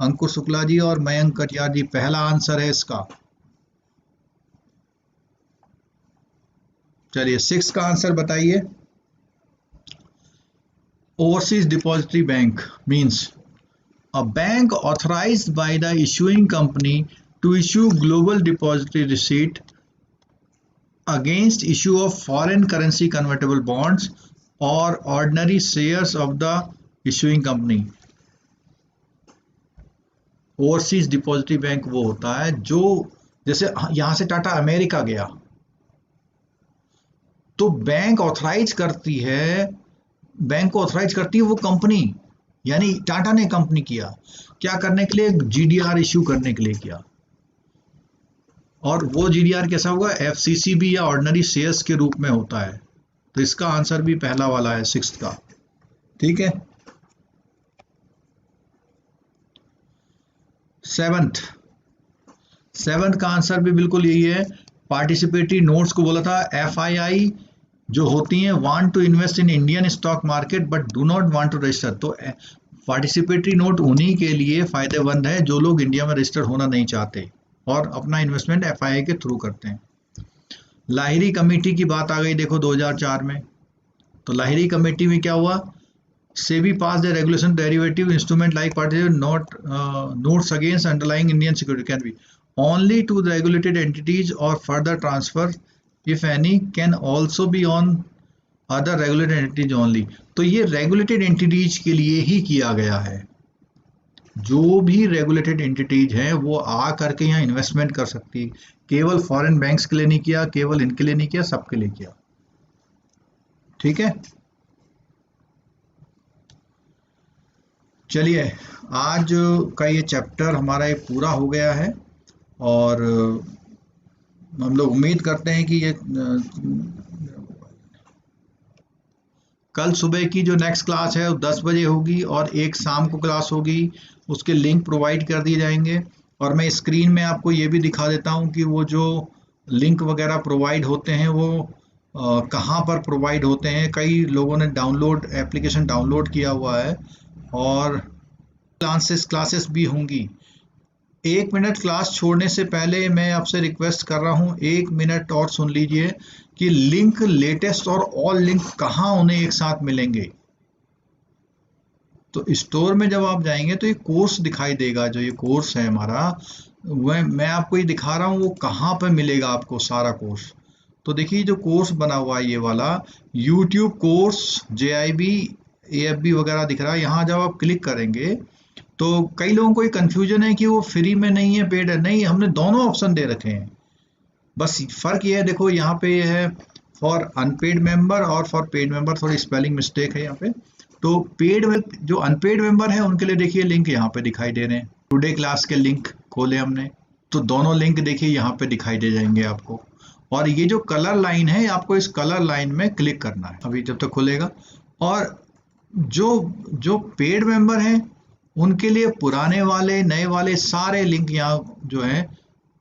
अंकुर शुक्ला जी और मयंक कटियार जी, पहला आंसर है इसका। चलिए 6 का आंसर बताइए। Overseas depository bank means a bank authorized by the issuing company to issue global depository receipt against issue of foreign currency convertible bonds or ordinary shares of the issuing company। Overseas depository bank वो होता है जो, जैसे यहां से टाटा अमेरिका गया तो बैंक ऑथराइज करती है, बैंक को ऑथराइज करती है वो कंपनी, यानी टाटा ने कंपनी किया, क्या करने के लिए, जीडीआर इश्यू करने के लिए किया। और वो जीडीआर कैसा होगा, एफसीसीबी या ऑर्डिनरी शेयर्स के रूप में होता है। तो इसका आंसर भी पहला वाला है, 6 का। ठीक है, 7th का आंसर भी बिल्कुल यही है। पार्टिसिपेटरी नोट्स को बोला था, एफआईआई जो होती हैं want to invest in Indian stock market but do not want to register. तो पार्टिसिपेटरी नोट उन्हीं के लिए फायदेमंद है जो लोग इंडिया में रजिस्टर होना नहीं चाहते और अपना इन्वेस्टमेंट एफआईआई के थ्रू करते हैं। लाहिरी कमेटी की बात आ गई, देखो 2004 में। तो लाहिरी कमेटी में क्या हुआ, SEBI pass the regulation derivative instrument like participate notes against underlying Indian security can be only to the regulated entities or further transfer if any can also be on other regulated entities only। तो ये regulated entities के लिए ही किया गया है। जो भी regulated entities हैं वो आ करके यहाँ इन्वेस्टमेंट कर सकती, केवल फॉरेन बैंक्स के लिए नहीं किया, केवल इनके लिए नहीं किया, सबके लिए किया। ठीक है, चलिए आज का ये चैप्टर हमारा ये पूरा हो गया है और हम लोग उम्मीद करते हैं कि ये कल सुबह की जो नेक्स्ट क्लास है वो 10 बजे होगी और एक शाम को क्लास होगी, उसके लिंक प्रोवाइड कर दिए जाएंगे। और मैं स्क्रीन में आपको ये भी दिखा देता हूँ कि वो जो लिंक वगैरह प्रोवाइड होते हैं वो कहाँ पर प्रोवाइड होते हैं। कई लोगों ने एप्लीकेशन डाउनलोड किया हुआ है और क्लासेस भी होंगी। 1 मिनट क्लास छोड़ने से पहले मैं आपसे रिक्वेस्ट कर रहा हूँ, 1 मिनट और सुन लीजिए कि लिंक लेटेस्ट और ऑल लिंक कहाँ उन्हें एक साथ मिलेंगे। तो स्टोर में जब आप जाएंगे तो ये कोर्स दिखाई देगा, जो ये कोर्स है हमारा, वह मैं आपको ये दिखा रहा हूँ वो कहाँ पे मिलेगा आपको सारा कोर्स। तो देखिए जो कोर्स बना हुआ है ये वाला YouTube कोर्स JIB AFB वगैरह दिख रहा है। यहाँ जब आप क्लिक करेंगे तो कई लोगों को ये कंफ्यूजन है कि वो फ्री में नहीं है, पेड है। नहीं, हमने दोनों ऑप्शन दे रखे हैं। बस फर्क ये है, देखो यहाँ पे ये है फॉर अनपेड मेंबर और फॉर पेड मेंबर, थोड़ी स्पेलिंग मिस्टेक है यहाँ पे। तो पेड जो अनपेड मेंबर है उनके लिए देखिए लिंक यहाँ पे दिखाई दे रहे हैं। टुडे क्लास के लिंक खोले हमने तो दोनों लिंक देखिए यहाँ पे दिखाई दे जाएंगे आपको। और ये जो कलर लाइन है, आपको इस कलर लाइन में क्लिक करना है अभी जब तक खुलेगा। और जो पेड मेंबर हैं उनके लिए पुराने वाले नए वाले सारे लिंक यहाँ जो है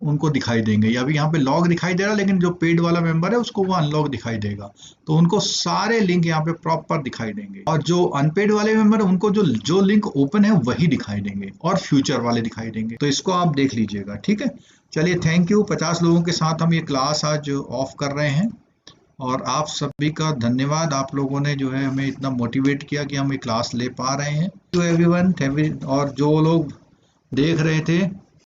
उनको दिखाई देंगे। अभी यहाँ पे लॉग दिखाई दे रहा है, लेकिन जो पेड वाला मेंबर है उसको वो अनलॉक दिखाई देगा। तो उनको सारे लिंक यहाँ पे प्रॉपर दिखाई देंगे। और जो अनपेड वाले मेंबर है उनको जो लिंक ओपन है वही दिखाई देंगे और फ्यूचर वाले दिखाई देंगे। तो इसको आप देख लीजिएगा, ठीक है। चलिए, थैंक यू। 50 लोगों के साथ हम ये क्लास आज ऑफ कर रहे हैं और आप सभी का धन्यवाद। आप लोगों ने जो है हमें इतना मोटिवेट किया कि हम ये क्लास ले पा रहे हैं। टू एवरीवन, और जो लोग देख रहे थे